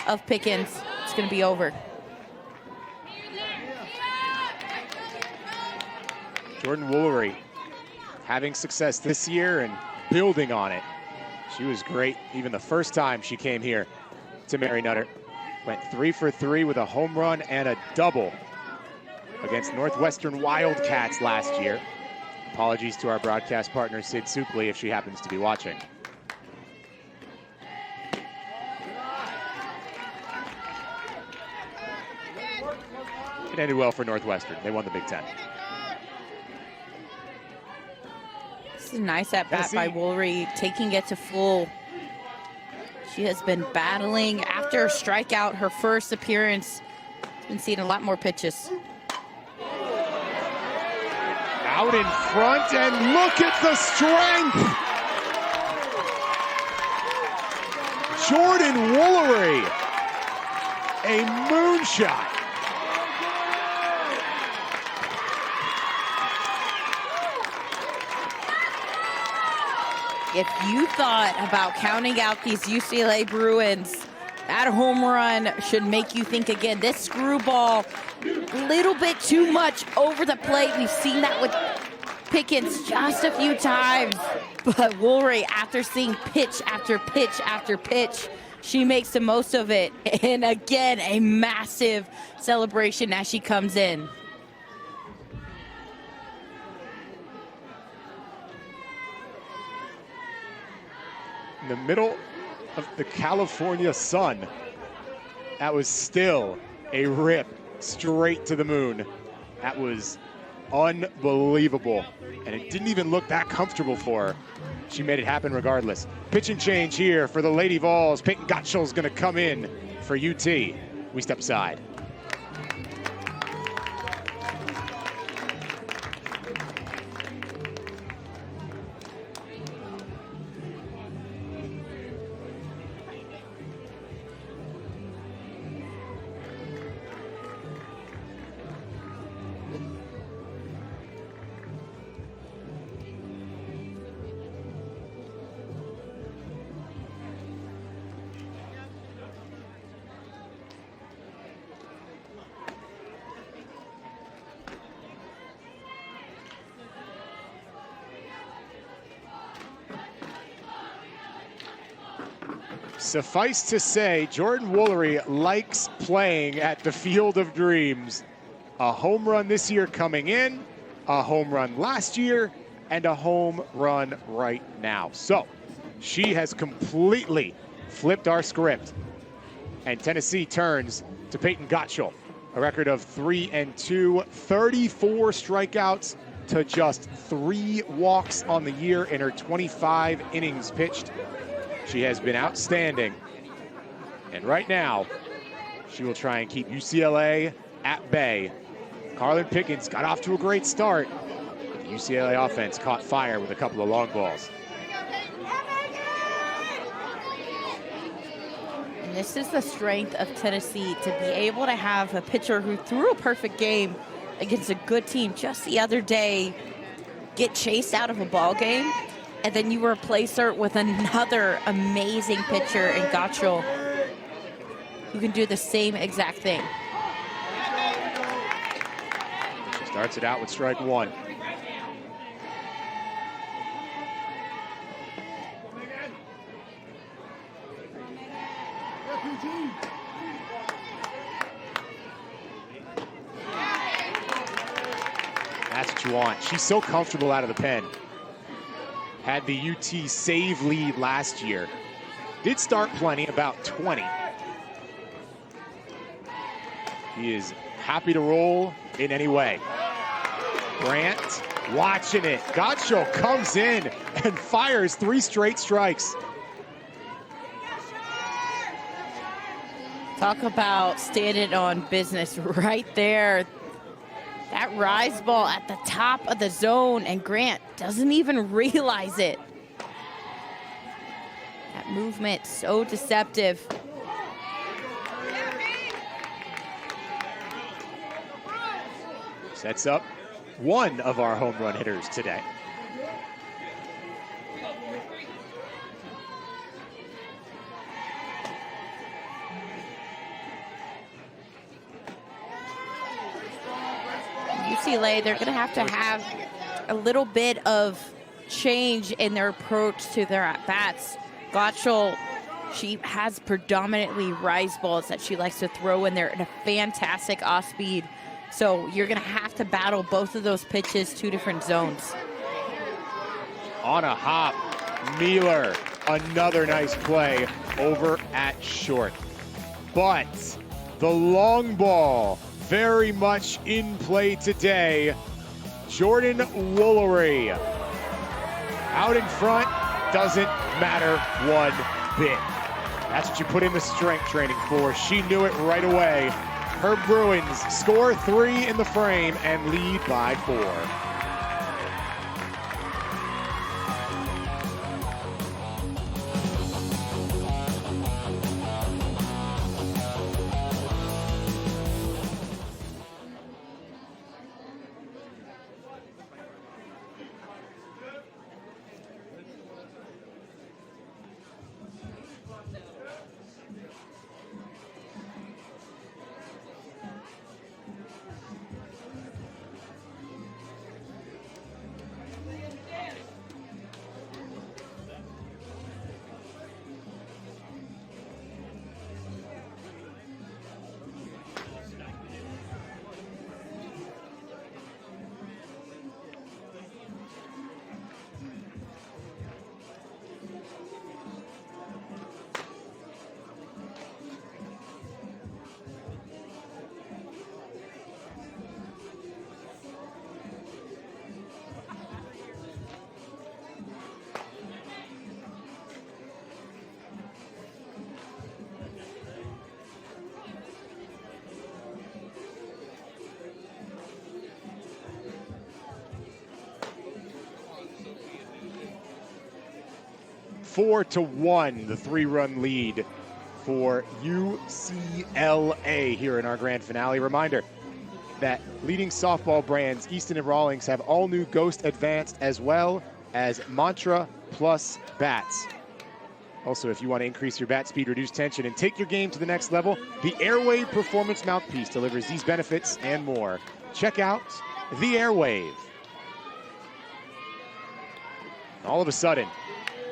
of Pickens, it's going to be over. Jordan Woolery having success this year and building on it. She was great even the first time she came here to Mary Nutter. Went 3 for 3 with a home run and a double against Northwestern Wildcats last year. Apologies to our broadcast partner, Sid Supley, if she happens to be watching. It ended well for Northwestern. They won the Big Ten. This is a nice at-bat by Woolery, taking it to full. She has been battling after a strikeout, her first appearance. Been seeing a lot more pitches. Out in front, and look at the strength! Jordan Woolery, a moonshot. If you thought about counting out these UCLA Bruins, that home run should make you think again. This screwball, a little bit too much over the plate. We've seen that with Pickens just a few times. But Woolery, after seeing pitch after pitch after pitch, she makes the most of it. And again, a massive celebration as she comes in. In the middle of the California sun, that was still a rip straight to the moon. That was unbelievable, and it didn't even look that comfortable for her. She made it happen regardless. Pitch and change here for the Lady Vols. Peyton Gottschall's going to come in for UT. We step aside. Suffice to say, Jordan Woolery likes playing at the Field of Dreams. A home run this year coming in, a home run last year, and a home run right now. So she has completely flipped our script. And Tennessee turns to Peyton Gottschall, a record of 3-2, 34 strikeouts to just 3 walks on the year in her 25 innings pitched. She has been outstanding. And right now, she will try and keep UCLA at bay. Carlin Pickens got off to a great start. The UCLA offense caught fire with a couple of long balls. And this is the strength of Tennessee, to be able to have a pitcher who threw a perfect game against a good team just the other day get chased out of a ball game, and then you replace her with another amazing pitcher in Gottschall who can do the same exact thing. She starts it out with strike 1. That's what you want. She's so comfortable out of the pen. Had the UT save lead last year. Did start plenty, about 20. He is happy to roll in any way. Grant watching it. Gottschall comes in and fires 3 straight strikes. Talk about standing on business right there. That rise ball at the top of the zone, and Grant doesn't even realize it. That movement, so deceptive. Sets up one of our home run hitters today. UCLA, they're going to have a little bit of change in their approach to their at-bats. Gottschall, she has predominantly rise balls that she likes to throw in there in a fantastic off-speed. So you're going to have to battle both of those pitches, 2 different zones. On a hop, Mealer, another nice play over at short. But the long ball, very much in play today. Jordan Woolery out in front, doesn't matter one bit. That's what you put in the strength training for. She knew it right away. Her Bruins score 3 in the frame and lead by 4. Four to 1, the 3-run lead for UCLA here in our grand finale. Reminder that leading softball brands Easton and Rawlings have all new Ghost Advanced as well as Mantra Plus bats. Also, if you want to increase your bat speed, reduce tension, and take your game to the next level, the Airwave Performance Mouthpiece delivers these benefits and more. Check out the Airwave. All of a sudden,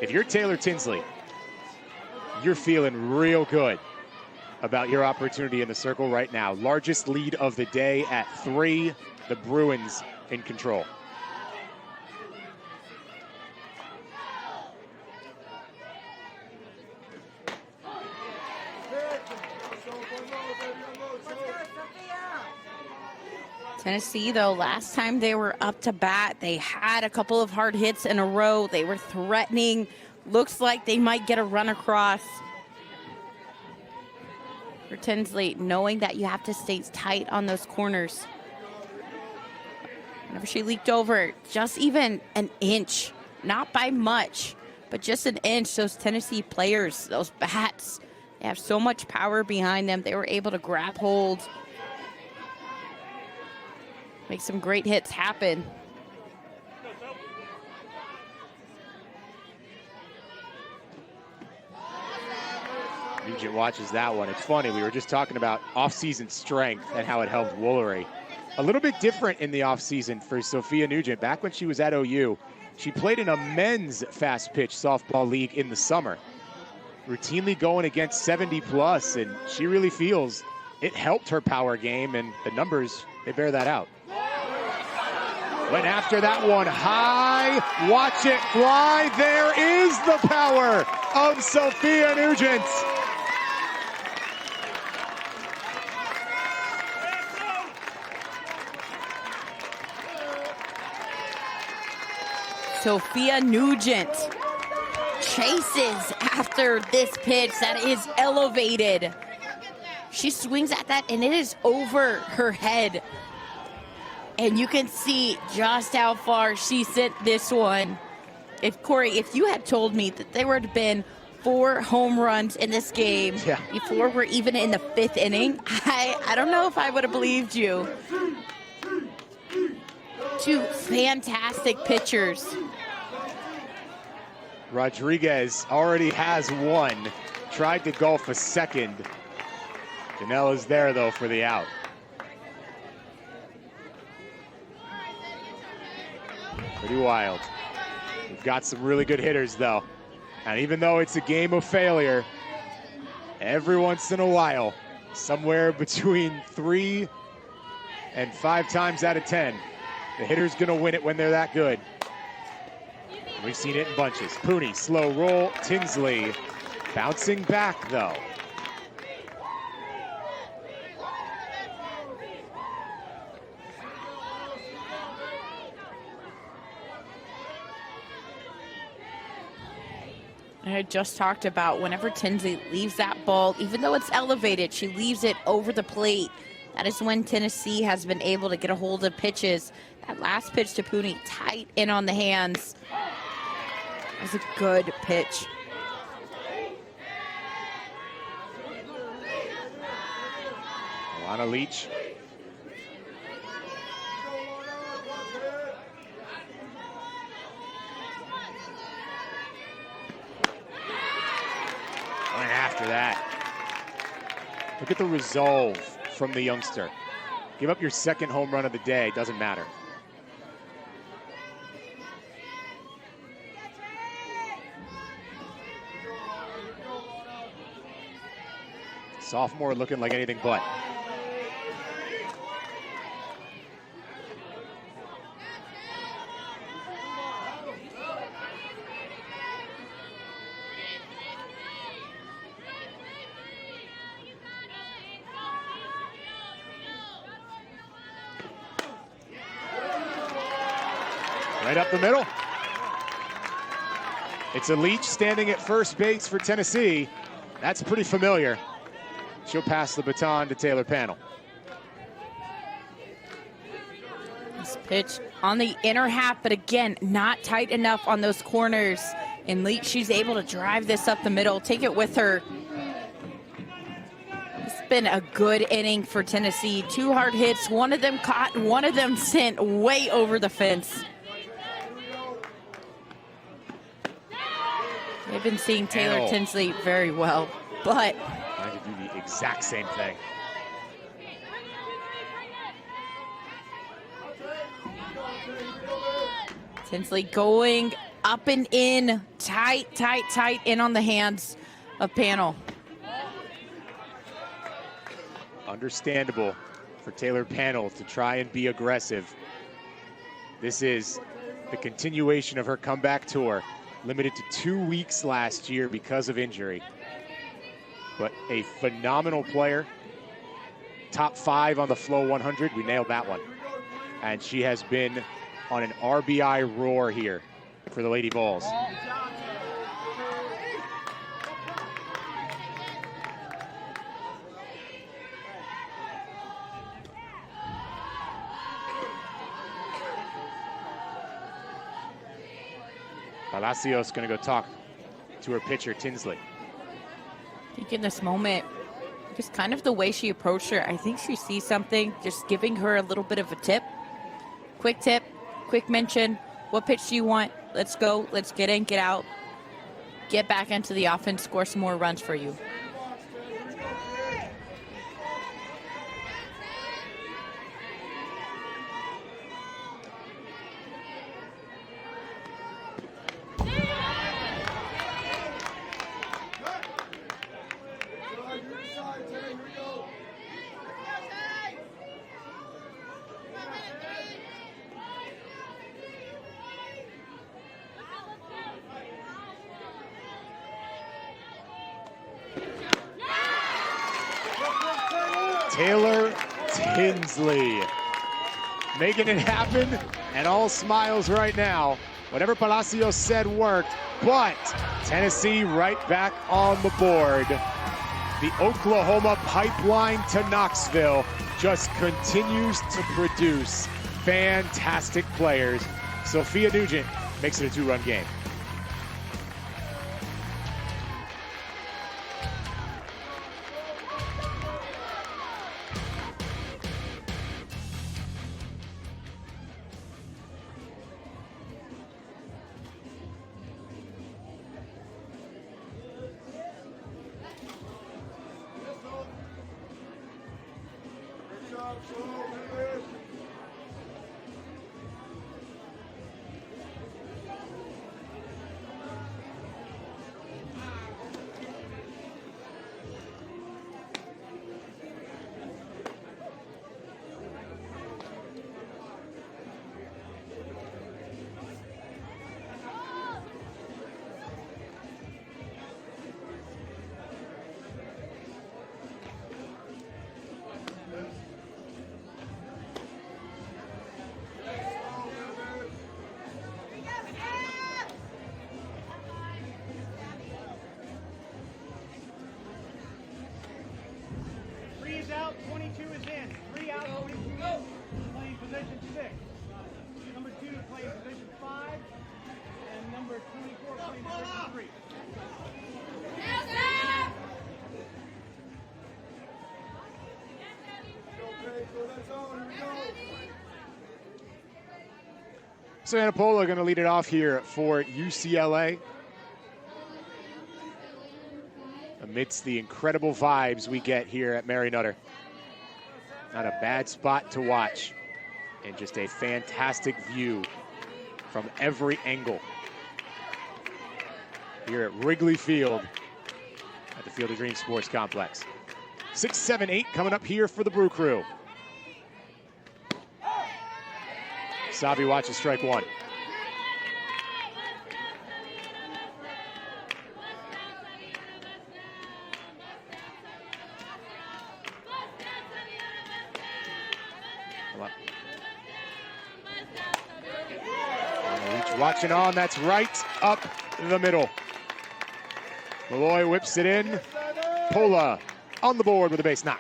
if you're Taylor Tinsley, you're feeling real good. about your opportunity in the circle right now. Largest lead of the day at 3. The Bruins in control. Tennessee, though, last time they were up to bat, they had a couple of hard hits in a row. They were threatening. Looks like they might get a run across. For Tinsley, knowing that you have to stay tight on those corners. Whenever she leaked over, just even an inch, not by much, but just an inch. Those Tennessee players, those bats, they have so much power behind them. They were able to grab hold, make some great hits happen. Nugent watches that one. It's funny, we were just talking about off-season strength and how it helped Woolery. A little bit different in the offseason for Sophia Nugent. Back when she was at OU, she played in a men's fast-pitch softball league in the summer, routinely going against 70+, and she really feels it helped her power game, and the numbers, they bear that out. Went after that one high. Watch it fly. There is the power of Sophia Nugent. Sophia Nugent chases after this pitch that is elevated. She swings at that and it is over her head. And you can see just how far she sent this one. Corey, if you had told me that there would have been 4 home runs in this game before we're even in the 5th inning, I don't know if I would have believed you. 2 fantastic pitchers. Rodriguez already has 1. Tried to golf a second. Janelle is there, though, for the out. Pretty wild. We've got some really good hitters, though. And even though it's a game of failure, every once in a while, somewhere between 3 and 5 times out of 10, the hitter's going to win it when they're that good. We've seen it in bunches. Pooney, slow roll. Tinsley bouncing back, though. I just talked about whenever Tinsley leaves that ball, even though it's elevated, she leaves it over the plate. That is when Tennessee has been able to get a hold of pitches. That last pitch to Pooney, tight in on the hands. That was a good pitch. Alana Leach. Going after that. Look at the resolve from the youngster. Give up your 2nd home run of the day, doesn't matter. Sophomore looking like anything but. Right up the middle. It's a Leach standing at first base for Tennessee. That's pretty familiar. She'll pass the baton to Taylor Panel. This pitch on the inner half, but again, not tight enough on those corners. And Leach, she's able to drive this up the middle, take it with her. It's been a good inning for Tennessee. 2 hard hits, one of them caught, one of them sent way over the fence. They've been seeing Taylor Tinsley very well, but trying to do the exact same thing. Tinsley going up and in, tight in on the hands of Panel. understandable for Taylor Panel to try and be aggressive. This is the continuation of her comeback tour, limited to 2 weeks last year because of injury. But a phenomenal player. Top 5 on the Flow 100. We nailed that one. And she has been on an RBI roar here for the Lady Vols. Palacios going to go talk to her pitcher, Tinsley. I think in this moment, just kind of the way she approached her, I think she sees something, just giving her a little bit of a tip. Quick tip, quick mention. What pitch do you want? Let's go. Let's get in, get out. Get back into the offense, score some more runs for you. Taylor Tinsley making it happen, and all smiles right now. Whatever Palacios said worked, but Tennessee right back on the board. The Oklahoma pipeline to Knoxville just continues to produce fantastic players. Sophia Nugent makes it a 2-run game. Out, 22 is in. 3 out, 22 in. Playing position 6. Number 2 playing position 5. And number 24 playing position 3. So Anapola going to lead it off here for UCLA. Amidst the incredible vibes we get here at Mary Nutter. Not a bad spot to watch, and just a fantastic view from every angle here at Wrigley Field at the Field of Dreams Sports Complex. 6, 7, 8 coming up here for the Brew Crew. Sabi watches strike 1. Watching on, that's right up the middle. Malloy whips it in. Pola on the board with a base knock.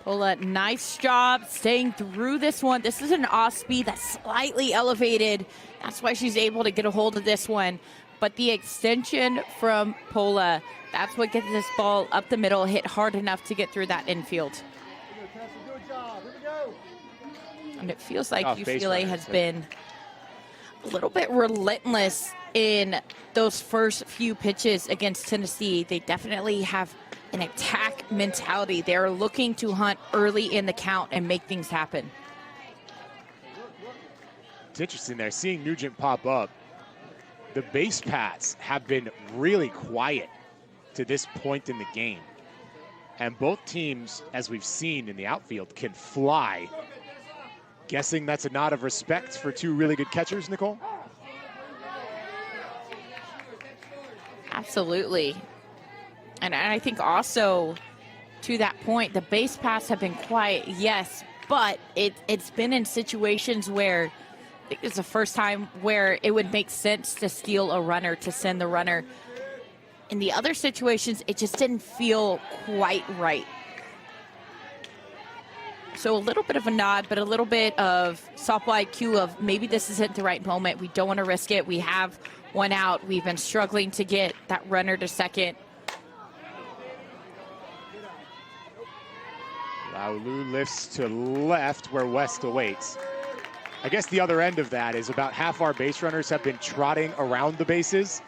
Pola, nice job staying through this one. This is an off speed that's slightly elevated. That's why she's able to get a hold of this one. But the extension from Pola, that's what gets this ball up the middle, hit hard enough to get through that infield. And it feels like UCLA has been a little bit relentless in those first few pitches against Tennessee. They definitely have an attack mentality. They're looking to hunt early in the count and make things happen. It's interesting there, seeing Nugent pop up. The base paths have been really quiet to this point in the game. And both teams, as we've seen in the outfield, can fly. Guessing that's a nod of respect for two really good catchers, Nicole? Absolutely. And I think also, to that point, the base paths have been quiet, yes, but it's been in situations where I think it's the first time where it would make sense to steal a runner, to send the runner. In the other situations, it just didn't feel quite right. So a little bit of a nod, but a little bit of softball IQ of maybe this isn't the right moment. We don't want to risk it. We have one out. We've been struggling to get that runner to second. Laulu lifts to left where West awaits. I guess the other end of that is about half our base runners have been trotting around the bases.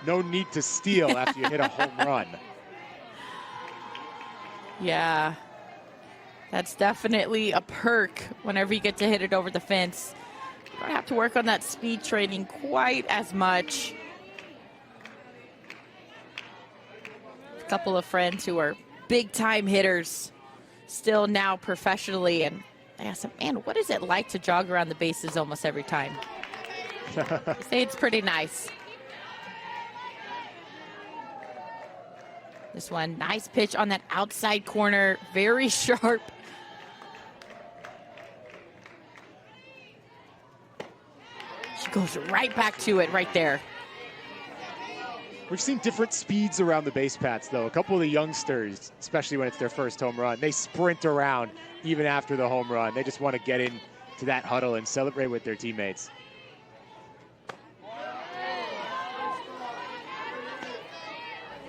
No need to steal after you hit a home run. Yeah. That's definitely a perk whenever you get to hit it over the fence. You don't have to work on that speed training quite as much. A couple of friends who are big time hitters, still now professionally, and I asked them, man, what is it like to jog around the bases almost every time? They say it's pretty nice. This one, nice pitch on that outside corner, very sharp. She goes right back to it right there. We've seen different speeds around the base paths, though. A couple of the youngsters, especially when it's their first home run, they sprint around even after the home run. They just want to get into that huddle and celebrate with their teammates.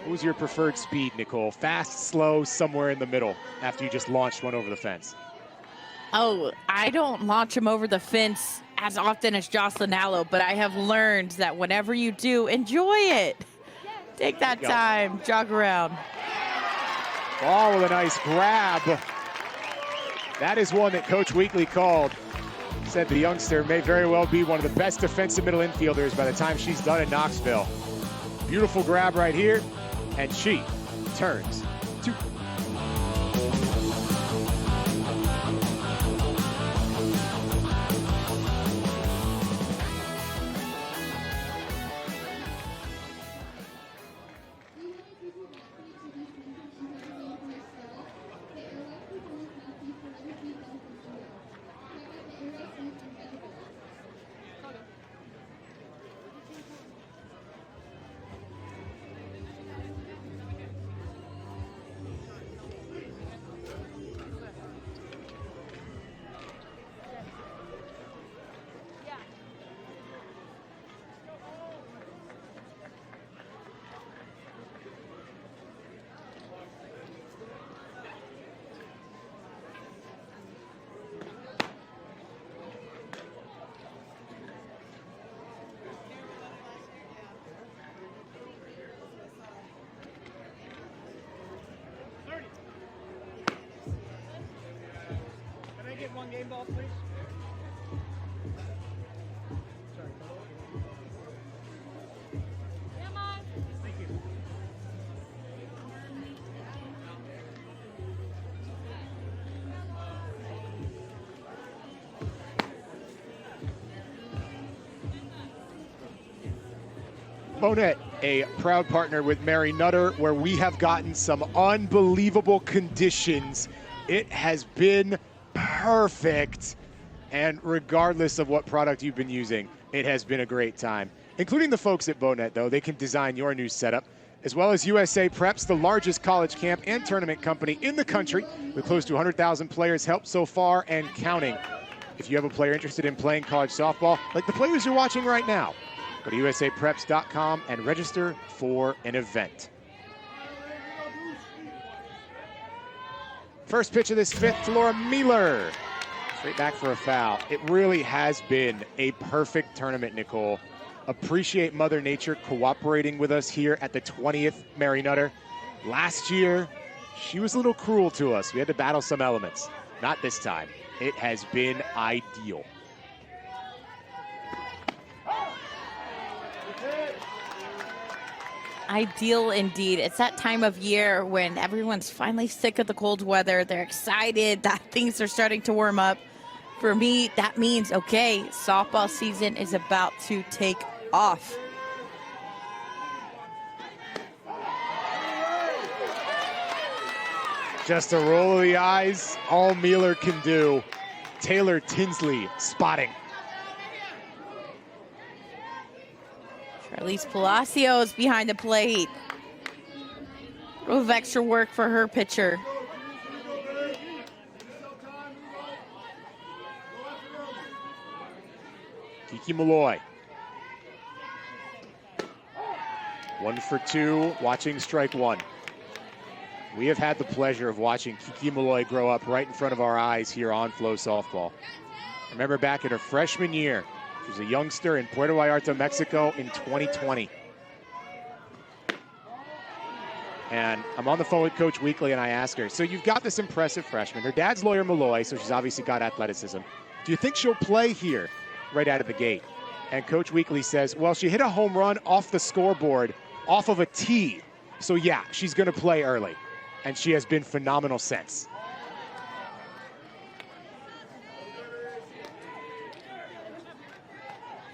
What was your preferred speed, Nicole? Fast, slow, somewhere in the middle after you just launched one over the fence? Oh, I don't launch them over the fence as often as Jocelyn Allo, but I have learned that whenever you do, enjoy it. Take that time, jog around. Ball with a nice grab. That is one that Coach Weekly called. Said the youngster may very well be one of the best defensive middle infielders by the time she's done in Knoxville. Beautiful grab right here, and she turns to One game ball, please. Sorry. Come on. Thank you. Bonet, a proud partner with Mary Nutter, where we have gotten some unbelievable conditions. It has been perfect, and regardless of what product you've been using, it has been a great time. Including the folks at Bonet, though, they can design your new setup, as well as USA Preps, the largest college camp and tournament company in the country, with close to 100,000 players helped so far and counting. If you have a player interested in playing college softball, like the players you're watching right now, go to usapreps.com and register for an event. First pitch of this fifth to Laura Mealer. Straight back for a foul. It really has been a perfect tournament, Nicole. Appreciate Mother Nature cooperating with us here at the 20th Mary Nutter. Last year, she was a little cruel to us. We had to battle some elements. Not this time. It has been ideal. Ideal indeed. It's that time of year when everyone's finally sick of the cold weather. They're excited that things are starting to warm up. For me, that means, okay, softball season is about to take off. Just a roll of the eyes, all Mueller can do. Taylor Tinsley spotting. Charlize Palacios behind the plate. A little extra work for her pitcher. Kiki Malloy. 1 for 2, watching strike one. We have had the pleasure of watching Kiki Malloy grow up right in front of our eyes here on FloSoftball. Remember back in her freshman year, she was a youngster in Puerto Vallarta, Mexico in 2020. And I'm on the phone with Coach Weekly and I ask her, so you've got this impressive freshman. Her dad's Lawyer Malloy, so she's obviously got athleticism. Do you think she'll play here right out of the gate? And Coach Weekly says, well, she hit a home run off the scoreboard, off of a tee. So yeah, she's gonna play early. And she has been phenomenal since.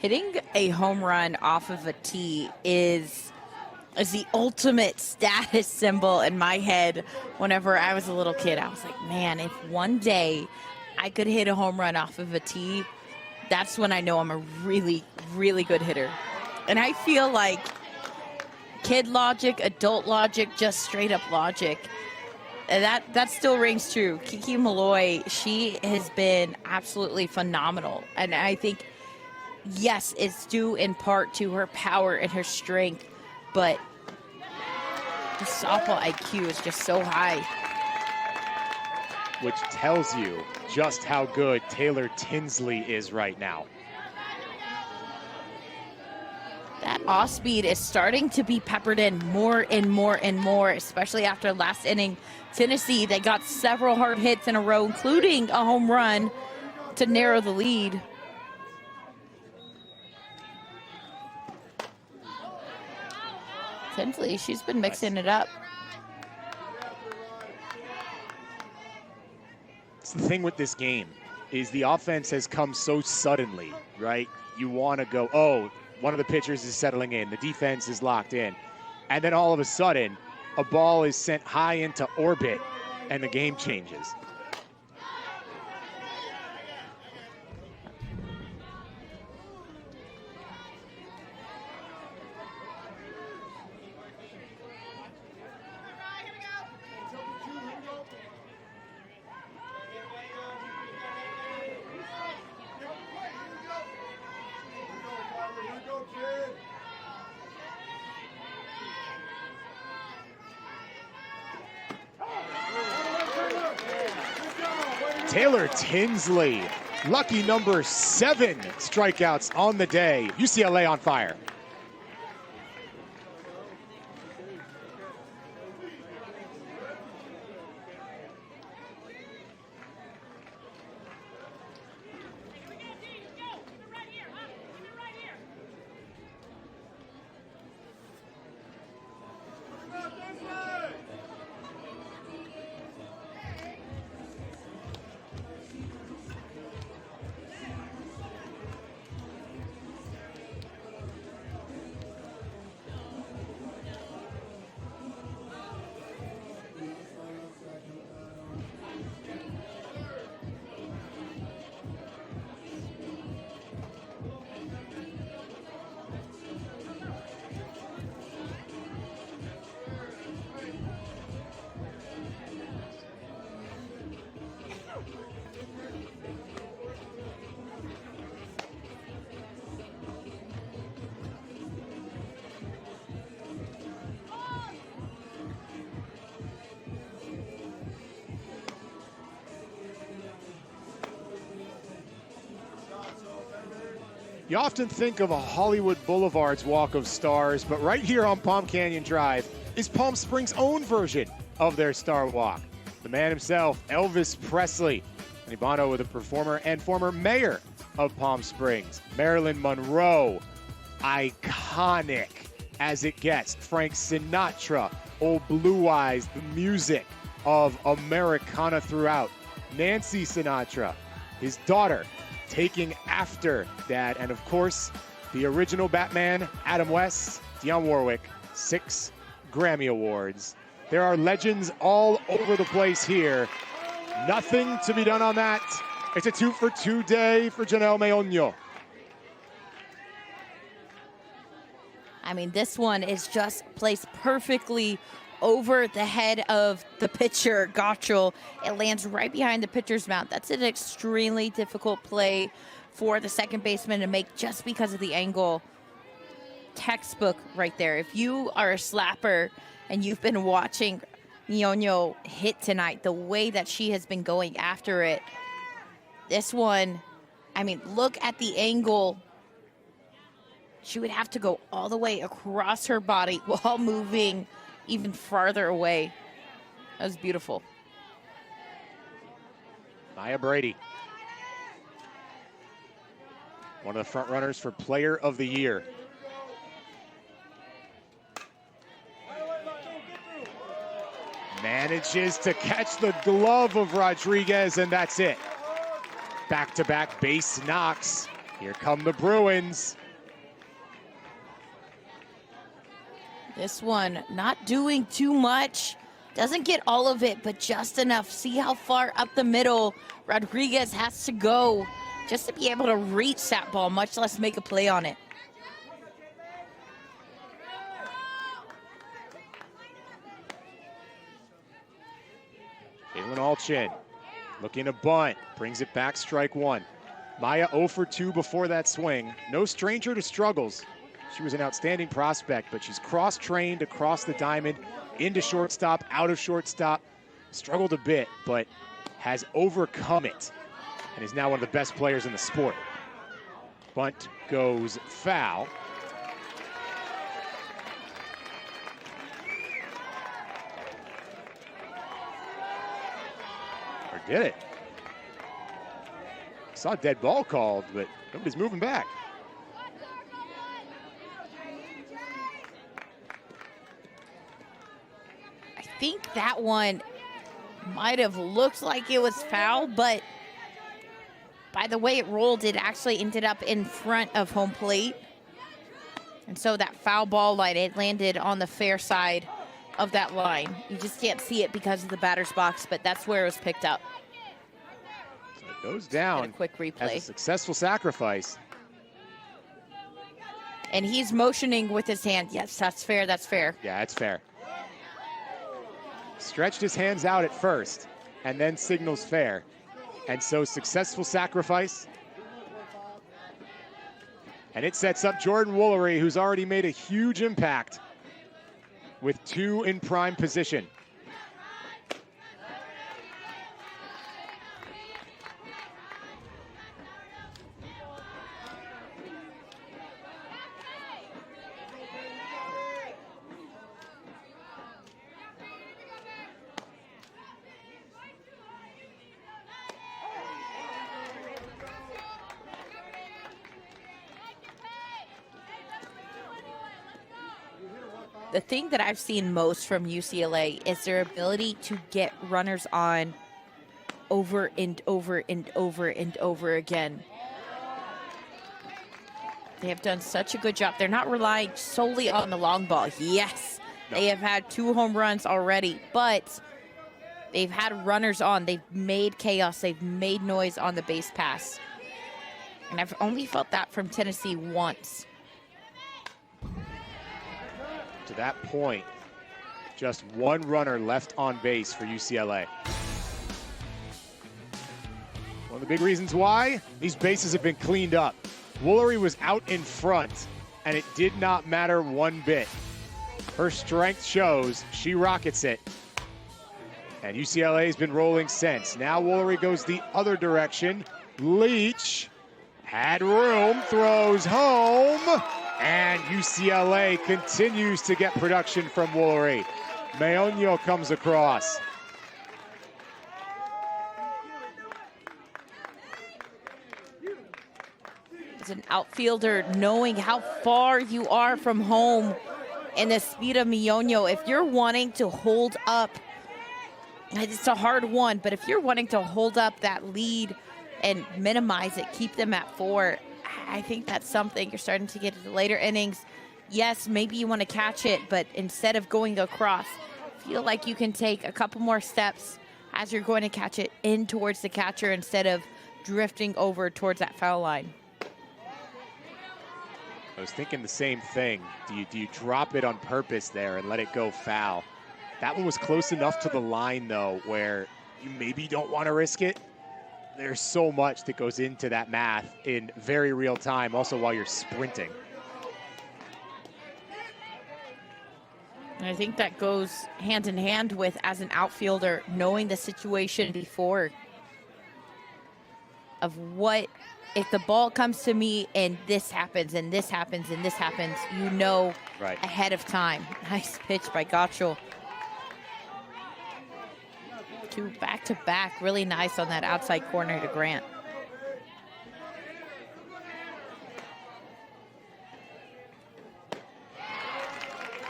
Hitting a home run off of a tee is the ultimate status symbol in my head. Whenever I was a little kid, I was like, man, if one day I could hit a home run off of a tee, that's when I know I'm a really, really good hitter. And I feel like kid logic, adult logic, just straight up logic, that still rings true. Kiki Malloy, she has been absolutely phenomenal. And I think, yes, it's due in part to her power and her strength, but the softball IQ is just so high. Which tells you just how good Taylor Tinsley is right now. That off speed is starting to be peppered in more and more and more, especially after last inning. Tennessee, they got several hard hits in a row, including a home run to narrow the lead. Tinsley, she's been mixing it up. It's the thing with this game is the offense has come so suddenly, right? You want to go, oh, one of the pitchers is settling in, the defense is locked in, and then all of a sudden a ball is sent high into orbit and the game changes. Taylor Tinsley, lucky number 7 strikeouts on the day. UCLA on fire. You often think of a Hollywood Boulevard's Walk of Stars, but right here on Palm Canyon Drive is Palm Springs' own version of their Star Walk. The man himself, Elvis Presley, an Ibano with a performer and former mayor of Palm Springs, Marilyn Monroe. Iconic as it gets. Frank Sinatra, old Blue Eyes, the music of Americana throughout. Nancy Sinatra, his daughter, taking after Dad. And of course, the original Batman, Adam West, Dionne Warwick, 6 Grammy Awards. There are legends all over the place here. Nothing to be done on that. It's a 2-for-2 day for Janelle Meoño. I mean, this one is just placed perfectly over the head of the pitcher, Gotchel. It lands right behind the pitcher's mount. That's an extremely difficult play for the second baseman to make just because of the angle. Textbook right there. If you are a slapper and you've been watching Meoño hit tonight, the way that she has been going after it, this one, I mean, look at the angle. She would have to go all the way across her body while moving even farther away. That was beautiful. Maya Brady, one of the front runners for Player of the Year. Manages to catch the glove of Rodriguez, and that's it. Back-to-back base knocks. Here come the Bruins. This one not doing too much. Doesn't get all of it, but just enough. See how far up the middle Rodriguez has to go just to be able to reach that ball, much less make a play on it. Caitlin Alchin looking to bunt, brings it back, strike one. Maya 0 for 2 before that swing. No stranger to struggles. She was an outstanding prospect, but she's cross-trained across the diamond, into shortstop, out of shortstop. Struggled a bit, but has overcome it and is now one of the best players in the sport. Bunt goes foul. Or did it? Saw a dead ball called, but nobody's moving back. I think that one might have looked like it was foul, but by the way it rolled, it actually ended up in front of home plate. And so that foul ball line, it landed on the fair side of that line. You just can't see it because of the batter's box, but that's where it was picked up. So it goes down. A quick replay. As a successful sacrifice. And he's motioning with his hand. Yes, that's fair, that's fair. Yeah, it's fair. Stretched his hands out at first and then signals fair. And so successful sacrifice. And it sets up Jordan Woolery, who's already made a huge impact with 2 in prime position. The thing that I've seen most from UCLA is their ability to get runners on over and over and over and over again. They have done such a good job. They're not relying solely on the long ball. Yes, they have had 2 home runs already, but they've had runners on. They've made chaos. They've made noise on the base pass. And I've only felt that from Tennessee once. To that point, just 1 runner left on base for UCLA. One of the big reasons why, these bases have been cleaned up. Woolery was out in front, and it did not matter one bit. Her strength shows, she rockets it. And UCLA has been rolling since. Now Woolery goes the other direction. Leach had room, throws home. And UCLA continues to get production from Woolery. Meoño comes across. As an outfielder, knowing how far you are from home and the speed of Mioño. If you're wanting to hold up, it's a hard one, but if you're wanting to hold up that lead and minimize it, keep them at 4, I think that's something you're starting to get into later innings. Yes, maybe you want to catch it, but instead of going across, feel like you can take a couple more steps as you're going to catch it in towards the catcher instead of drifting over towards that foul line. I was thinking the same thing. Do you drop it on purpose there and let it go foul? That one was close enough to the line, though, where you maybe don't want to risk it. There's so much that goes into that math in very real time, also while you're sprinting. And I think that goes hand in hand with, as an outfielder, knowing the situation before of what, if the ball comes to me and this happens and this happens and this happens, you know right ahead of time. Nice pitch by Gacho. 2 back-to-back, really nice on that outside corner to Grant.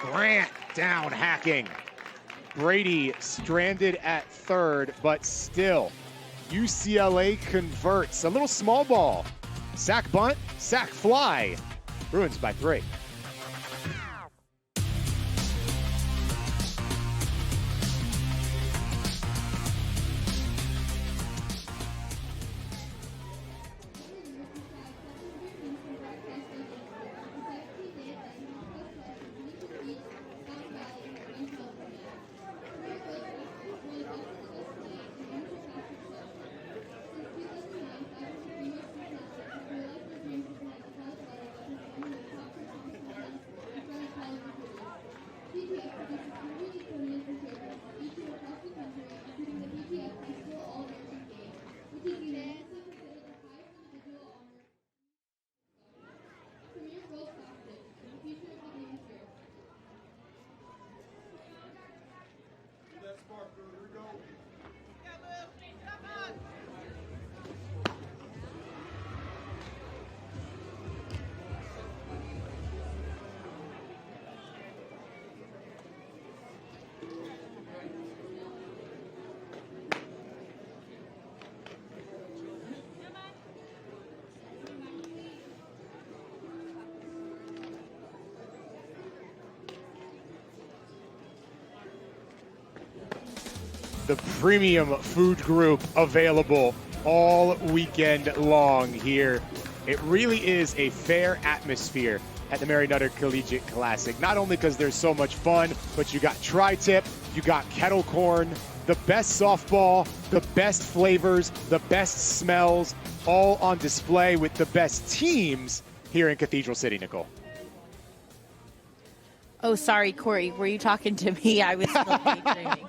Grant down hacking. Brady stranded at 3rd, but still, UCLA converts. A little small ball. Sack bunt, sack fly. Bruins by 3. The premium food group available all weekend long here. It really is a fair atmosphere at the Mary Nutter Collegiate Classic. Not only because there's so much fun, but you got tri-tip, you got kettle corn, the best softball, the best flavors, the best smells, all on display with the best teams here in Cathedral City, Nicole. Oh, sorry, Corey. Were you talking to me? I was still daydreaming.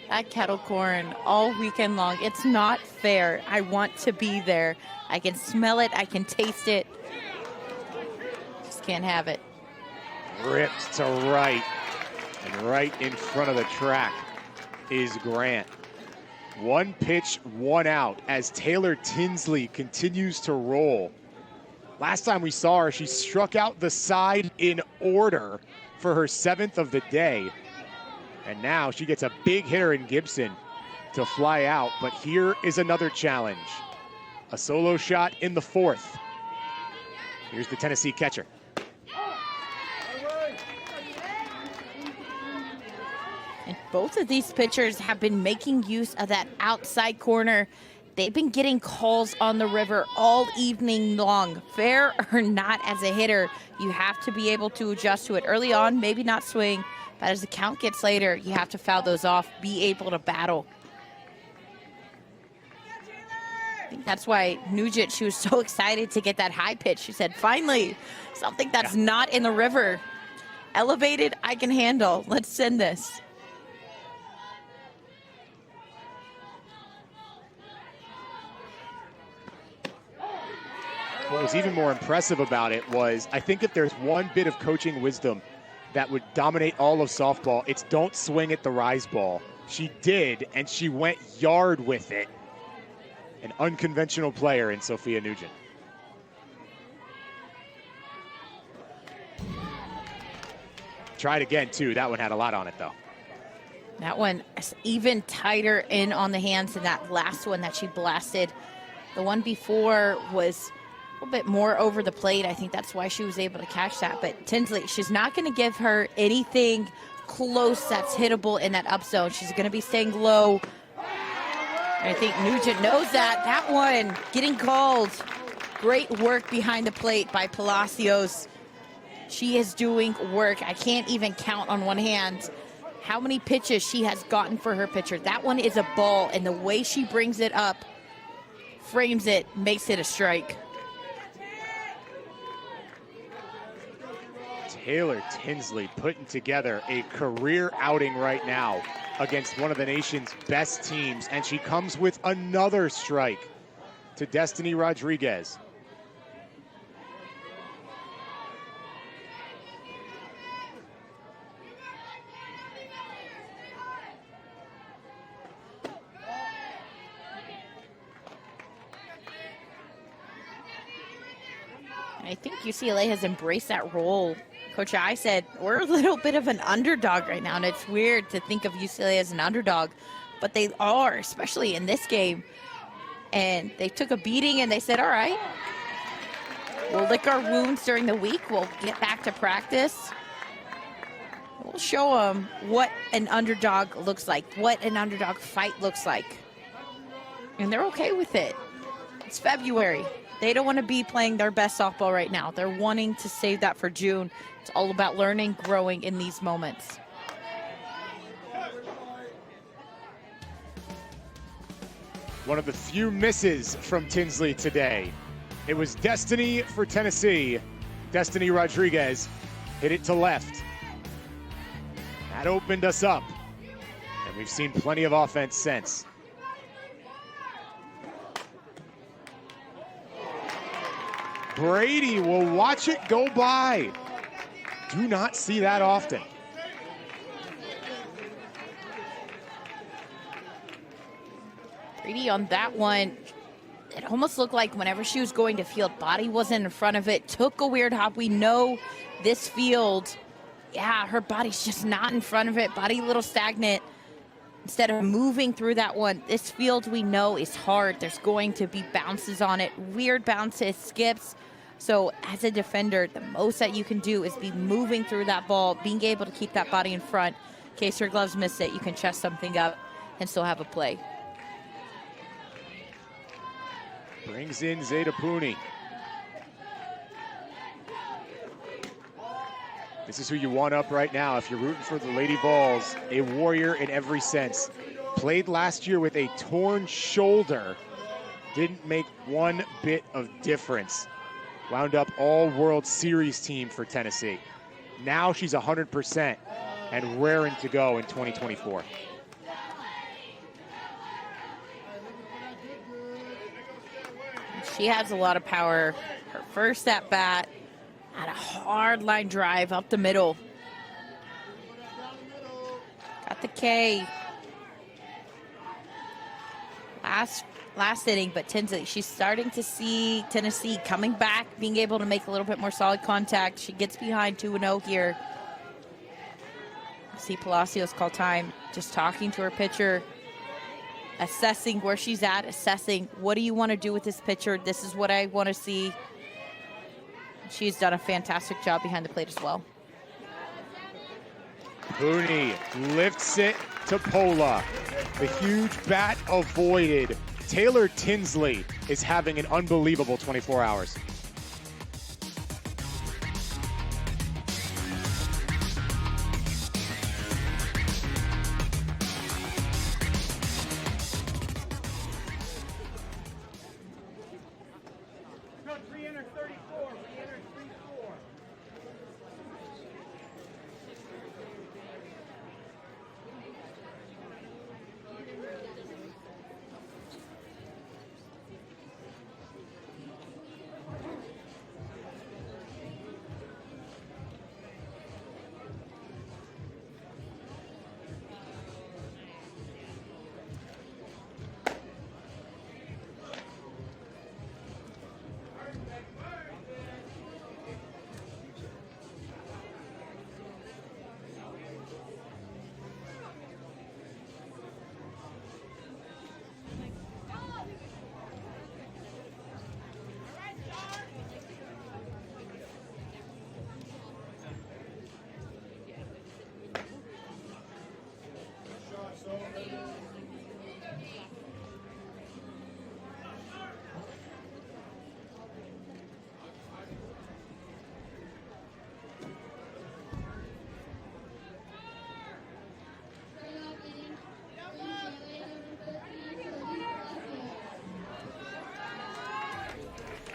That kettle corn all weekend long. It's not fair. I want to be there. I can smell it. I can taste it. Just can't have it. Ripped to right. And right in front of the track is Grant. 1 pitch, 1 out as Taylor Tinsley continues to roll. Last time we saw her, she struck out the side in order for her 7th of the day. And now she gets a big hitter in Gibson to fly out. But here is another challenge. A solo shot in the 4th. Here's the Tennessee catcher. And both of these pitchers have been making use of that outside corner. They've been getting calls on the river all evening long. Fair or not, as a hitter, you have to be able to adjust to it early on, maybe not swing, but as the count gets later, you have to foul those off, be able to battle. I think that's why Nugent, she was so excited to get that high pitch. She said, finally, something that's not in the river. Elevated, I can handle. Let's send this. What was even more impressive about it was, I think if there's one bit of coaching wisdom that would dominate all of softball, it's don't swing at the rise ball. She did, and she went yard with it. An unconventional player in Sophia Nugent. Tried again, too. That one had a lot on it, though. That one is even tighter in on the hands than that last one that she blasted. The one before was a little bit more over the plate. I think that's why she was able to catch that. But Tinsley, she's not going to give her anything close that's hittable in that up zone. She's going to be staying low. And I think Nugent knows that. That one getting called. Great work behind the plate by Palacios. She is doing work. I can't even count on one hand how many pitches she has gotten for her pitcher. That one is a ball, and the way she brings it up, frames it, makes it a strike. Taylor Tinsley putting together a career outing right now against one of the nation's best teams, and she comes with another strike to Destiny Rodriguez. I think UCLA has embraced that role. Coach I said, we're a little bit of an underdog right now, and it's weird to think of UCLA as an underdog, but they are, especially in this game. And they took a beating, and they said, all right, we'll lick our wounds during the week. We'll get back to practice. We'll show them what an underdog looks like, what an underdog fight looks like. And they're okay with it. It's February. They don't want to be playing their best softball right now. They're wanting to save that for June. It's all about learning, growing in these moments. One of the few misses from Tinsley today. It was Destiny for Tennessee. Destiny Rodriguez hit it to left. That opened us up, and we've seen plenty of offense since. Brady will watch it go by. Do not see that often. Brady on that one, it almost looked like whenever she was going to field, body wasn't in front of it, took a weird hop. We know this field, yeah, her body's just not in front of it, body a little stagnant. Instead of moving through that one, this field we know is hard. There's going to be bounces on it, weird bounces, skips. So as a defender, the most that you can do is be moving through that ball, being able to keep that body in front. In case your gloves miss it, you can chest something up and still have a play. Brings in Zeta Pooney. This is who you want up right now if you're rooting for the Lady Vols. A warrior in every sense. Played last year with a torn shoulder. Didn't make one bit of difference. Wound up all World Series team for Tennessee. Now she's 100% and raring to go in 2024. She has a lot of power. Her first at bat had a hard line drive up the middle. Got the K. Last inning, but Tinsley, she's starting to see Tennessee coming back, being able to make a little bit more solid contact. She gets behind 2-0 here. See Palacios call time, just talking to her pitcher, assessing where she's at, assessing what do you want to do with this pitcher? This is what I want to see. She's done a fantastic job behind the plate as well. Pooney lifts it to Pola. The huge bat avoided. Taylor Tinsley is having an unbelievable 24 hours. Good, 334, 334.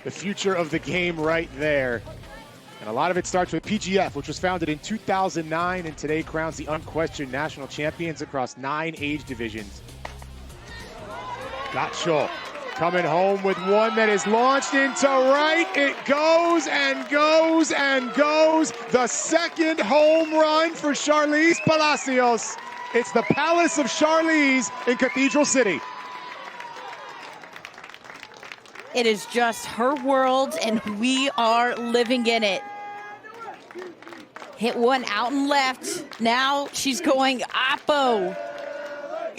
the future of the game right there. And a lot of it starts with PGF, which was founded in 2009 and today crowns the unquestioned national champions across 9 age divisions. Gotchel coming home with one that is launched into right. It goes and goes and goes. The second home run for Charlize Palacios. It's the Palace of Charlize in Cathedral City. It is just her world, and we are living in it. Hit one out and left. Now she's going oppo.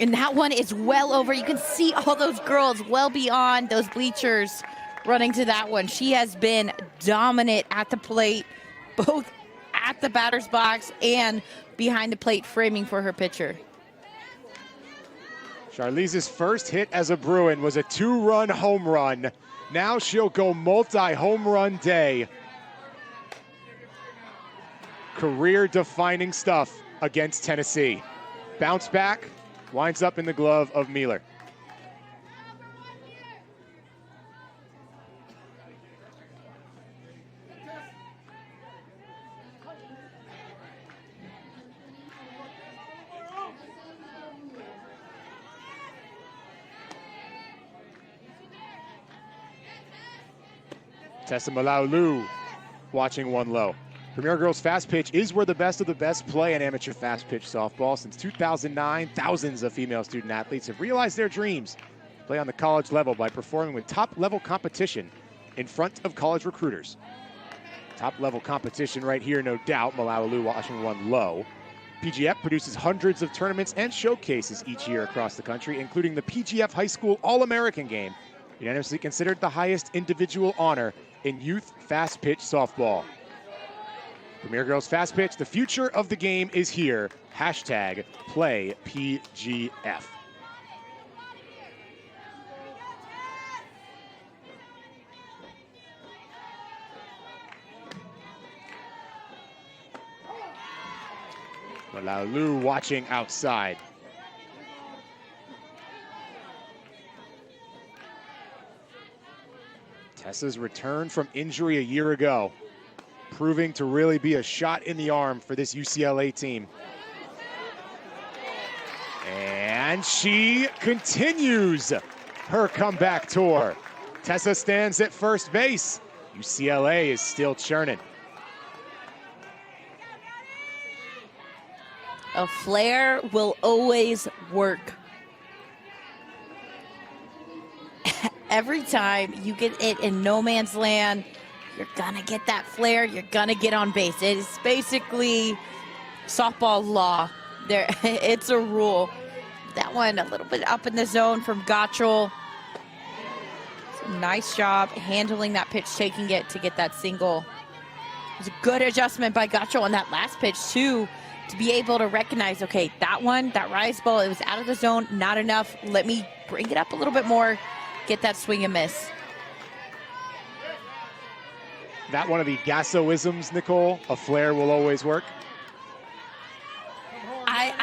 And that one is well over. You can see all those girls well beyond those bleachers running to that one. She has been dominant at the plate, both at the batter's box and behind the plate, framing for her pitcher. Charlize's first hit as a Bruin was a 2-run home run. Now she'll go multi-home run day. Career-defining stuff against Tennessee. Bounce back, winds up in the glove of Mealer. Tessa Malaulu watching one low. Premier Girls Fast Pitch is where the best of the best play in amateur fast pitch softball. Since 2009, thousands of female student athletes have realized their dreams to play on the college level by performing with top-level competition in front of college recruiters. Top-level competition right here, no doubt. Malaulu watching one low. PGF produces hundreds of tournaments and showcases each year across the country, including the PGF High School All-American Game, unanimously considered the highest individual honor in youth fast pitch softball. Premier Girls Fast Pitch, the future of the game is here. Hashtag play PGF. Malaulu watching outside. Tessa's return from injury a year ago, proving to really be a shot in the arm for this UCLA team. And she continues her comeback tour. Tessa stands at first base. UCLA is still churning. A flare will always work. Every time you get it in no man's land, you're gonna get that flare, you're gonna get on base. It is basically softball law. There, it's a rule. That one a little bit up in the zone from Gotchel. Nice job handling that pitch, taking it to get that single. It was a good adjustment by Gotchel on that last pitch too, to be able to recognize, okay, that one, that rise ball, it was out of the zone, not enough. Let me bring it up a little bit more, get that swing and miss. That one of the Gasso-isms, Nicole, a flare will always work.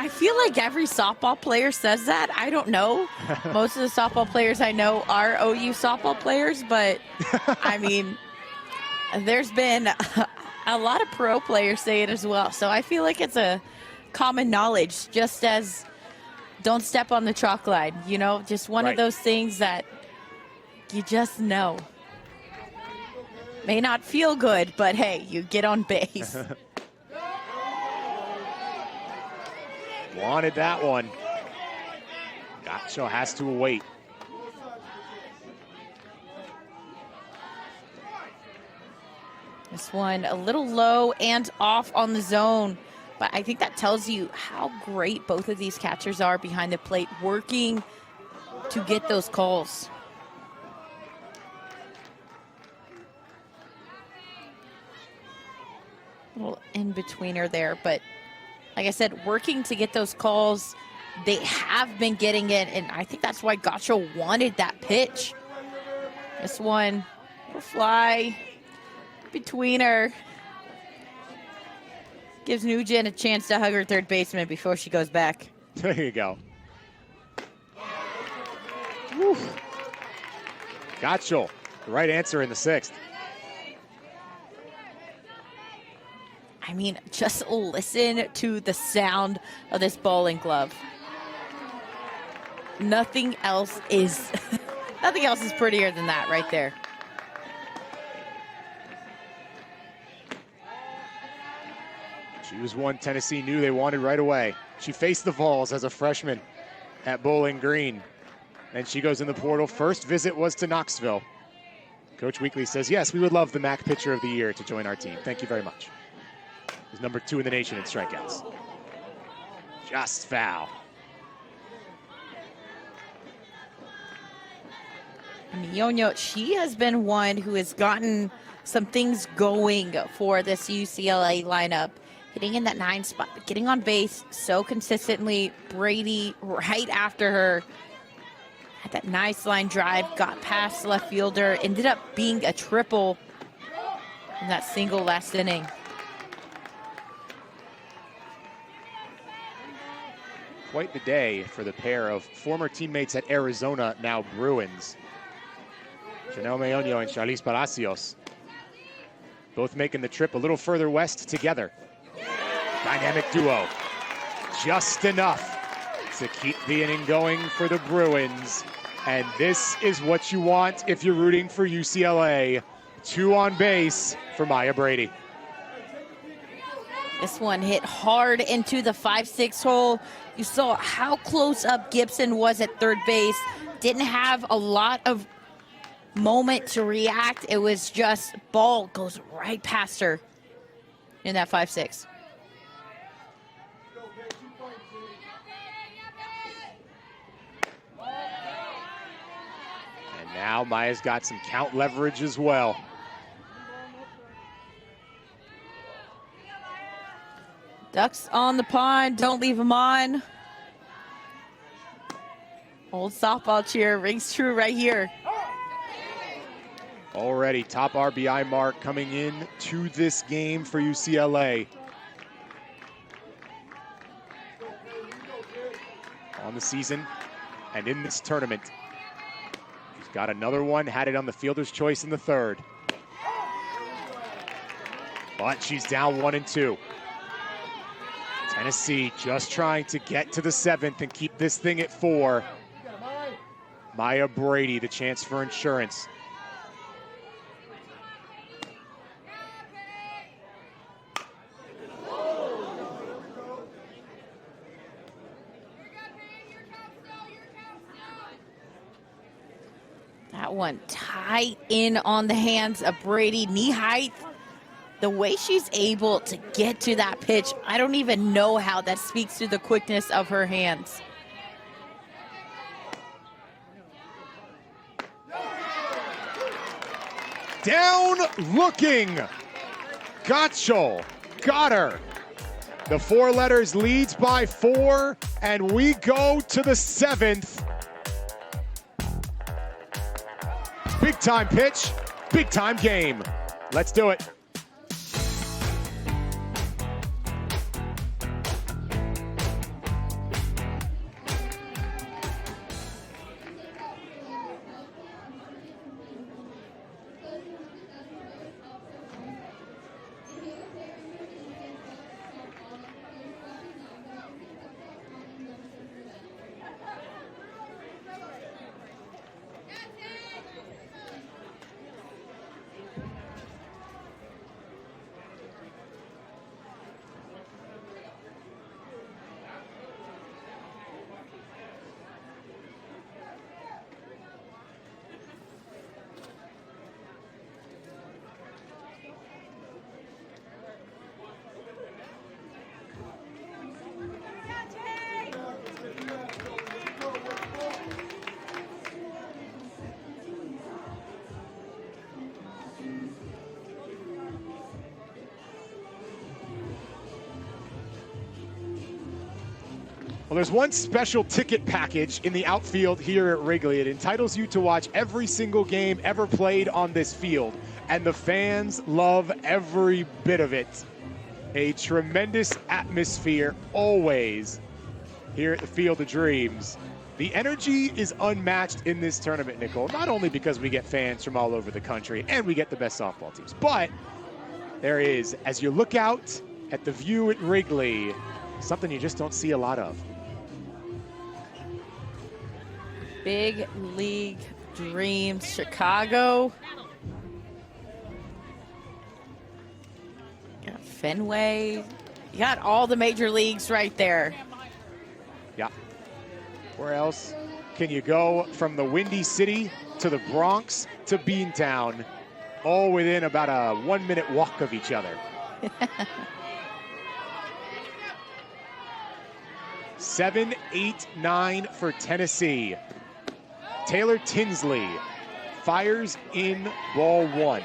I feel like every softball player says that. I don't know. Most of the softball players I know are OU softball players, but I mean, there's been a lot of pro players say it as well. So I feel like it's a common knowledge, just as don't step on the chalk line, you know, just one of those things that you just know. May not feel good, but hey, you get on base. Wanted that one. Gotcho has to wait. This one a little low and off on the zone, but I think that tells you how great both of these catchers are behind the plate, working to get those calls. A little in-betweener there, but like I said, working to get those calls. They have been getting it, and I think that's why Gotcho wanted that pitch. This one will fly between her. Gives Nugent a chance to hug her third baseman before she goes back. There you go. Gotcho The right answer in the 6th. I mean, just listen to the sound of this bowling glove. Nothing else is nothing else is prettier than that right there. She was one Tennessee knew they wanted right away. She faced the Vols as a freshman at Bowling Green, and she goes in the portal. First visit was to Knoxville. Coach Weekly says, yes, we would love the MAC Pitcher of the Year to join our team. Thank you very much. He's number 2 in the nation in strikeouts. Just foul. Mionyo, she has been one who has gotten some things going for this UCLA lineup. Hitting in that 9 spot, getting on base so consistently. Brady right after her. Had that nice line drive, got past left fielder, ended up being a triple in that single last inning. Quite the day for the pair of former teammates at Arizona, now Bruins. Janelle Meoño and Charlize Palacios. Both making the trip a little further west together. Dynamic duo. Just enough to keep the inning going for the Bruins. And this is what you want if you're rooting for UCLA. 2 on base for Maya Brady. This one hit hard into the 5-6 hole. You saw how close up Gibson was at third base. Didn't have a lot of moment to react. It was just ball goes right past her in that 5-6. And now Maya's got some count leverage as well. Ducks on the pond, don't leave them on. Old softball cheer rings true right here. Already top RBI mark coming in to this game for UCLA. On the season and in this tournament. She's got another one, had it on the fielder's choice in the 3rd. But she's down 1-2. Tennessee just trying to get to the 7th and keep this thing at 4. Maya Brady, the chance for insurance. That one tight in on the hands of Brady. Knee height. The way she's able to get to that pitch, I don't even know how that speaks to the quickness of her hands. Down looking. Gotchel got her. The 4 letters leads by 4, and we go to the 7th. Big time pitch, big time game. Let's do it. Well, there's one special ticket package in the outfield here at Wrigley. It entitles you to watch every single game ever played on this field, and the fans love every bit of it. A tremendous atmosphere always here at the Field of Dreams. The energy is unmatched in this tournament, Nicole, not only because we get fans from all over the country and we get the best softball teams, but there is, as you look out at the view at Wrigley, something you just don't see a lot of. Big league dreams, Chicago. You got Fenway. You got all the major leagues right there. Yeah. Where else can you go from the Windy City to the Bronx to Beantown, all within about a 1-minute walk of each other? 7-8-9 for Tennessee. Taylor Tinsley fires in ball 1.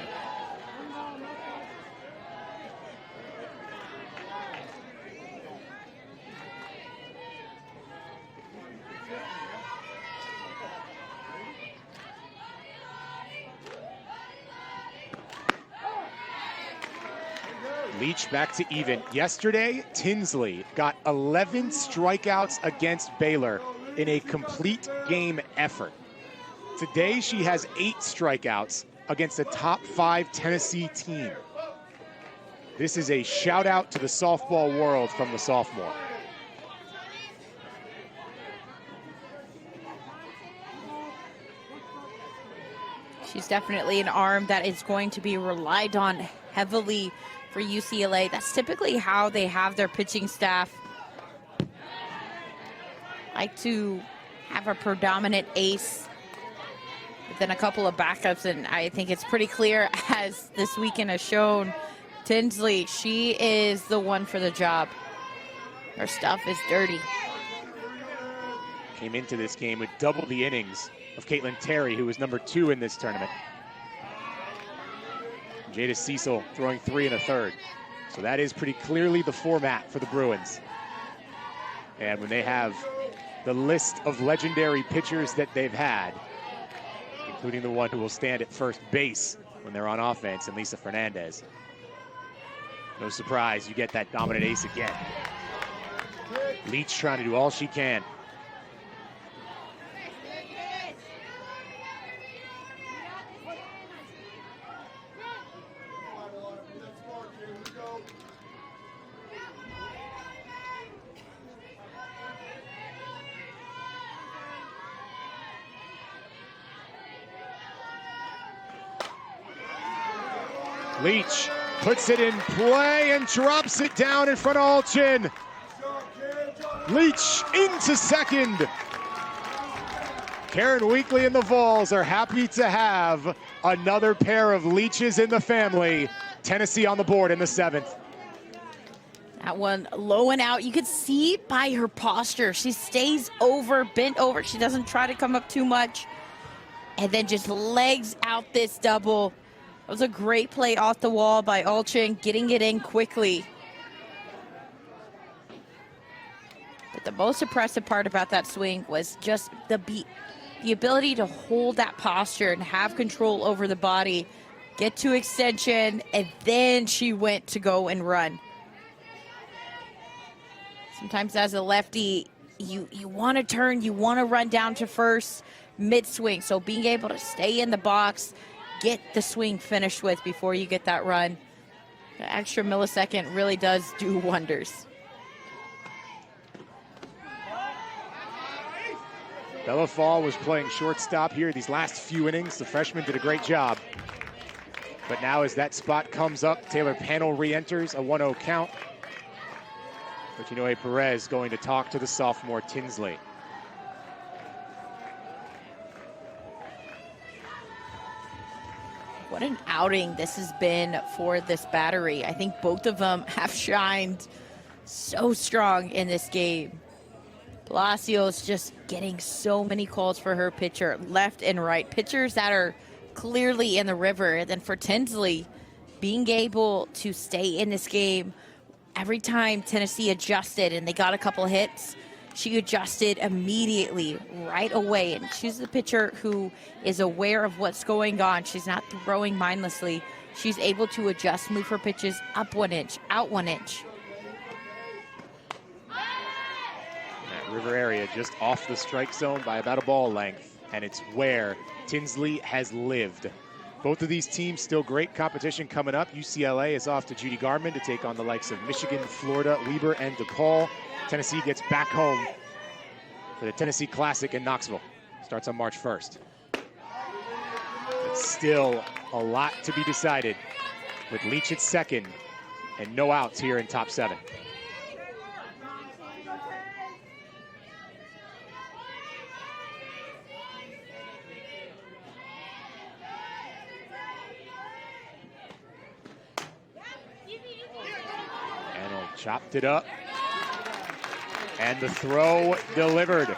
Leach back to even. Yesterday, Tinsley got 11 strikeouts against Baylor in a complete game effort. Today, she has 8 strikeouts against a top 5 Tennessee team. This is a shout out to the softball world from the sophomore. She's definitely an arm that is going to be relied on heavily for UCLA. That's typically how they have their pitching staff. Like to have a predominant ace, but then a couple of backups, and I think it's pretty clear, as this weekend has shown, Tinsley, she is the one for the job. Her stuff is dirty. Came into this game with double the innings of Caitlin Terry, who was number 2 in this tournament. Jada Cecil throwing 3 1/3. So that is pretty clearly the format for the Bruins. And when they have the list of legendary pitchers that they've had, including the one who will stand at first base when they're on offense, and Lisa Fernandez, no surprise, you get that dominant ace again. Leach trying to do all she can. Leach puts it in play and drops it down in front of Alchin. Leach into second. Karen Weekly and the Vols are happy to have another pair of Leaches in the family. Tennessee on the board in the 7th. That one low and out. You could see by her posture. She stays over, bent over. She doesn't try to come up too much. And then just legs out this double. It was a great play off the wall by Alchin, getting it in quickly. But the most impressive part about that swing was just the ability to hold that posture and have control over the body, get to extension, and then she went to go and run. Sometimes as a lefty, you want to turn, you want to run down to first mid-swing. So being able to stay in the box, get the swing finished with before you get that run. The extra millisecond really does do wonders. Bella Fall was playing shortstop here these last few innings. The freshman did a great job. But now as that spot comes up, Taylor Panel re-enters, a 1-0 count. Virginia Perez going to talk to the sophomore Tinsley. What an outing this has been for this battery. I think both of them have shined so strong in this game. Palacios just getting so many calls for her pitcher, left and right. Pitchers that are clearly in the river. And then for Tinsley, being able to stay in this game, every time Tennessee adjusted and they got a couple hits, she adjusted immediately, right away. And she's the pitcher who is aware of what's going on. She's not throwing mindlessly. She's able to adjust, move her pitches up 1 inch, out 1 inch. River area, just off the strike zone by about a ball length, and it's where Tinsley has lived. Both of these teams still great competition coming up. UCLA is off to Judy Garman to take on the likes of Michigan, Florida, Weber, and DePaul. Tennessee gets back home for the Tennessee Classic in Knoxville. Starts on March 1st. But still a lot to be decided with Leach at second and no outs here in top 7. Chopped it up, and the throw delivered.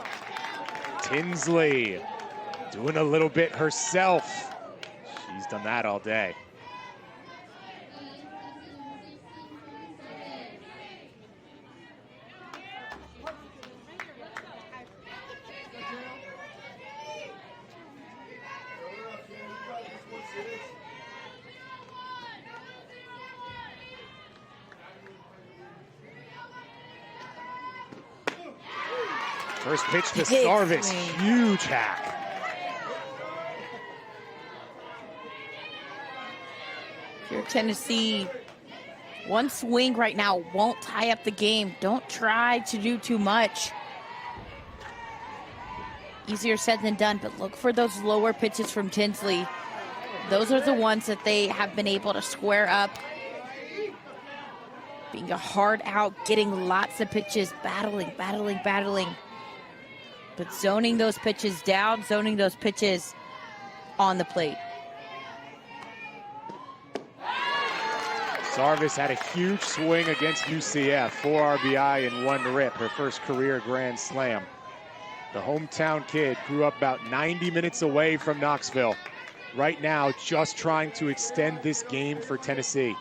Tinsley doing a little bit herself. She's done that all day. First pitch to Sarvis, huge hack. Here, Tennessee, one swing right now won't tie up the game. Don't try to do too much. Easier said than done, but look for those lower pitches from Tinsley. Those are the ones that they have been able to square up. Being a hard out, getting lots of pitches, battling. But zoning those pitches down, zoning those pitches on the plate. Sarvis had a huge swing against UCF, 4 RBI and 1 rip, her first career grand slam. The hometown kid grew up about 90 minutes away from Knoxville. Right now, just trying to extend this game for Tennessee.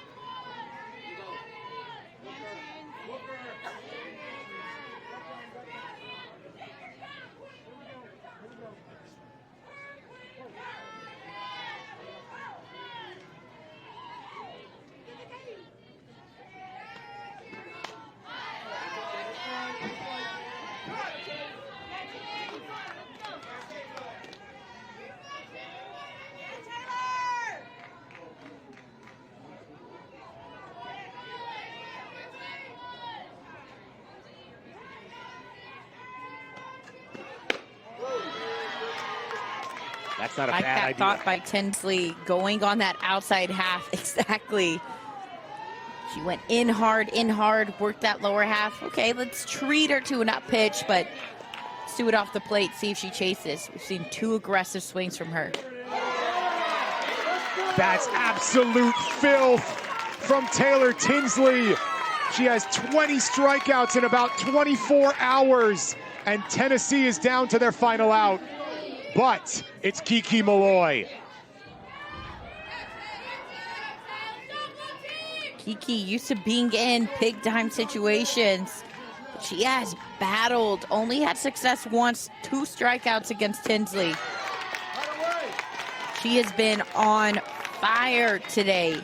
That's not a bad idea. Thought by Tinsley going on that outside half. Exactly. She went in hard, worked that lower half. Okay, let's treat her to an up pitch, but let's do it off the plate, see if she chases. We've seen 2 aggressive swings from her. That's absolute filth from Taylor Tinsley. She has 20 strikeouts in about 24 hours, and Tennessee is down to their final out. But it's Kiki Malloy. Kiki used to being in big time situations. She has battled, only had success once, 2 strikeouts against Tinsley. She has been on fire today.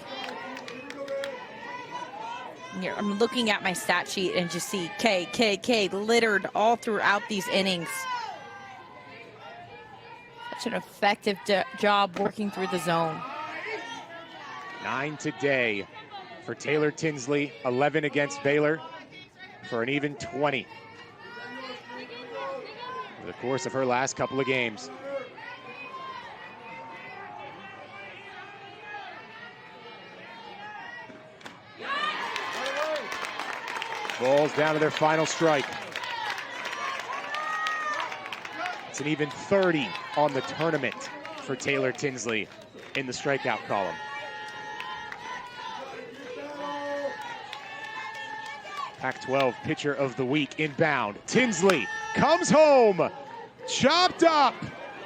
Here, I'm looking at my stat sheet and just see K littered all throughout these innings. Such an effective job working through the zone. 9 today for Taylor Tinsley, 11 against Baylor for an even 20 over the course of her last couple of games. Balls down to their final strike. It's an even 30 on the tournament for Taylor Tinsley in the strikeout column. Pac-12 pitcher of the week inbound. Tinsley comes home, chopped up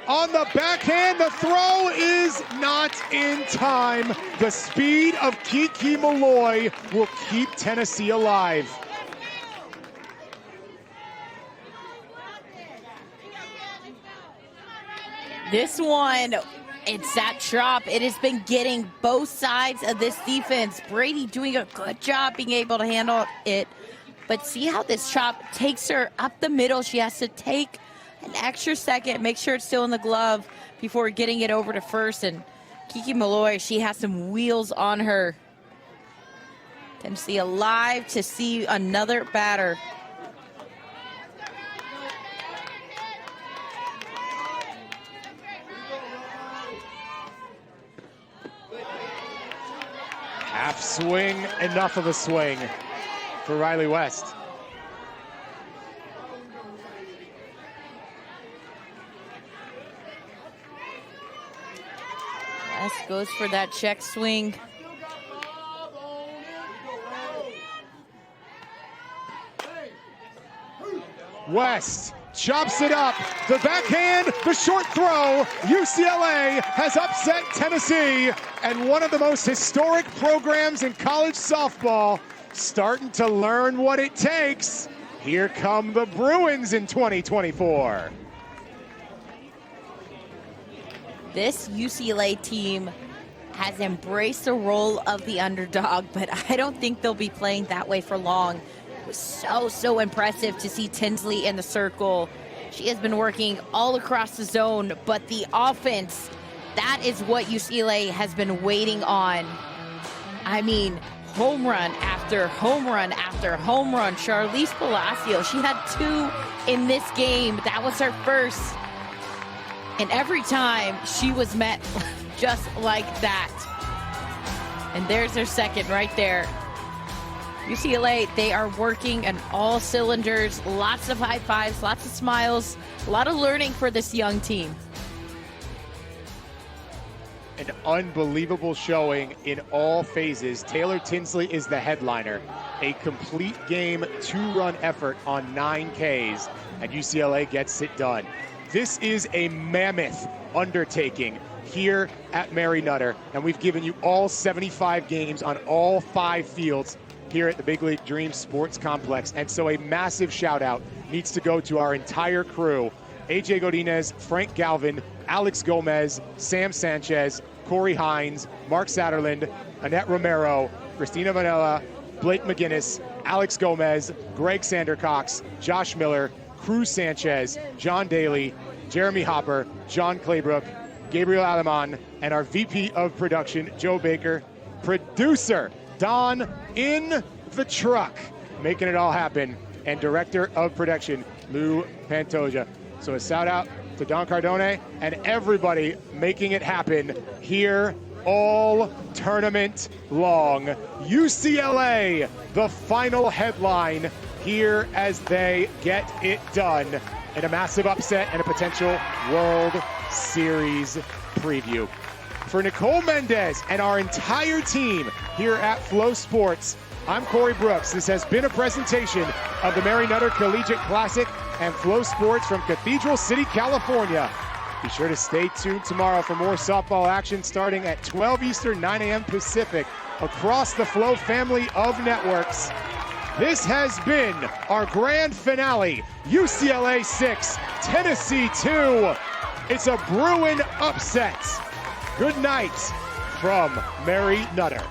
on the backhand. The throw is not in time. The speed of Kiki Malloy will keep Tennessee alive. This one, it's that chop. It has been getting both sides of this defense. Brady doing a good job being able to handle it. But see how this chop takes her up the middle. She has to take an extra second, make sure it's still in the glove before getting it over to first. And Kiki Malloy, she has some wheels on her. Tennessee alive to see another batter. Half swing, enough of a swing for Riley West. West goes for that check swing. West chops it up. The backhand, the short throw. UCLA has upset Tennessee, and one of the most historic programs in college softball starting to learn what it takes. Here come the Bruins in 2024. This UCLA team has embraced the role of the underdog, but I don't think they'll be playing that way for long. It was so impressive to see Tinsley in the circle. She has been working all across the zone, but the offense, that is what UCLA has been waiting on. I mean, home run after home run after home run. Charlize Palacios, she had 2 in this game. That was her first. And every time she was met just like that. And there's her second right there. UCLA, they are working on all cylinders. Lots of high fives, lots of smiles, a lot of learning for this young team. An unbelievable showing in all phases. Taylor Tinsley is the headliner. A complete game 2-run effort on 9 Ks, and UCLA gets it done. This is a mammoth undertaking here at Mary Nutter, and we've given you all 75 games on all 5 fields here at the Big League Dreams Sports Complex. And so a massive shout out needs to go to our entire crew: AJ Godinez, Frank Galvin, Alex Gomez, Sam Sanchez, Corey Hines, Mark Satterland, Annette Romero, Christina Vanella, Blake McGinnis, Alex Gomez, Greg Sandercox, Josh Miller, Cruz Sanchez, John Daly, Jeremy Hopper, John Claybrook, Gabriel Alemán, and our VP of production, Joe Baker, producer Don in the truck, making it all happen, and director of production, Lou Pantoja. So a shout out to Don Cardone and everybody making it happen here all tournament long. UCLA, the final headline here as they get it done in a massive upset and a potential World Series preview. For Nicole Mendez and our entire team here at Flow Sports, I'm Corey Brooks. This has been a presentation of the Mary Nutter Collegiate Classic and Flow Sports from Cathedral City, California. Be sure to stay tuned tomorrow for more softball action starting at 12 Eastern, 9 a.m. Pacific across the Flow family of networks. This has been our grand finale, UCLA 6, Tennessee 2. It's a Bruin upset. Good night from Mary Nutter.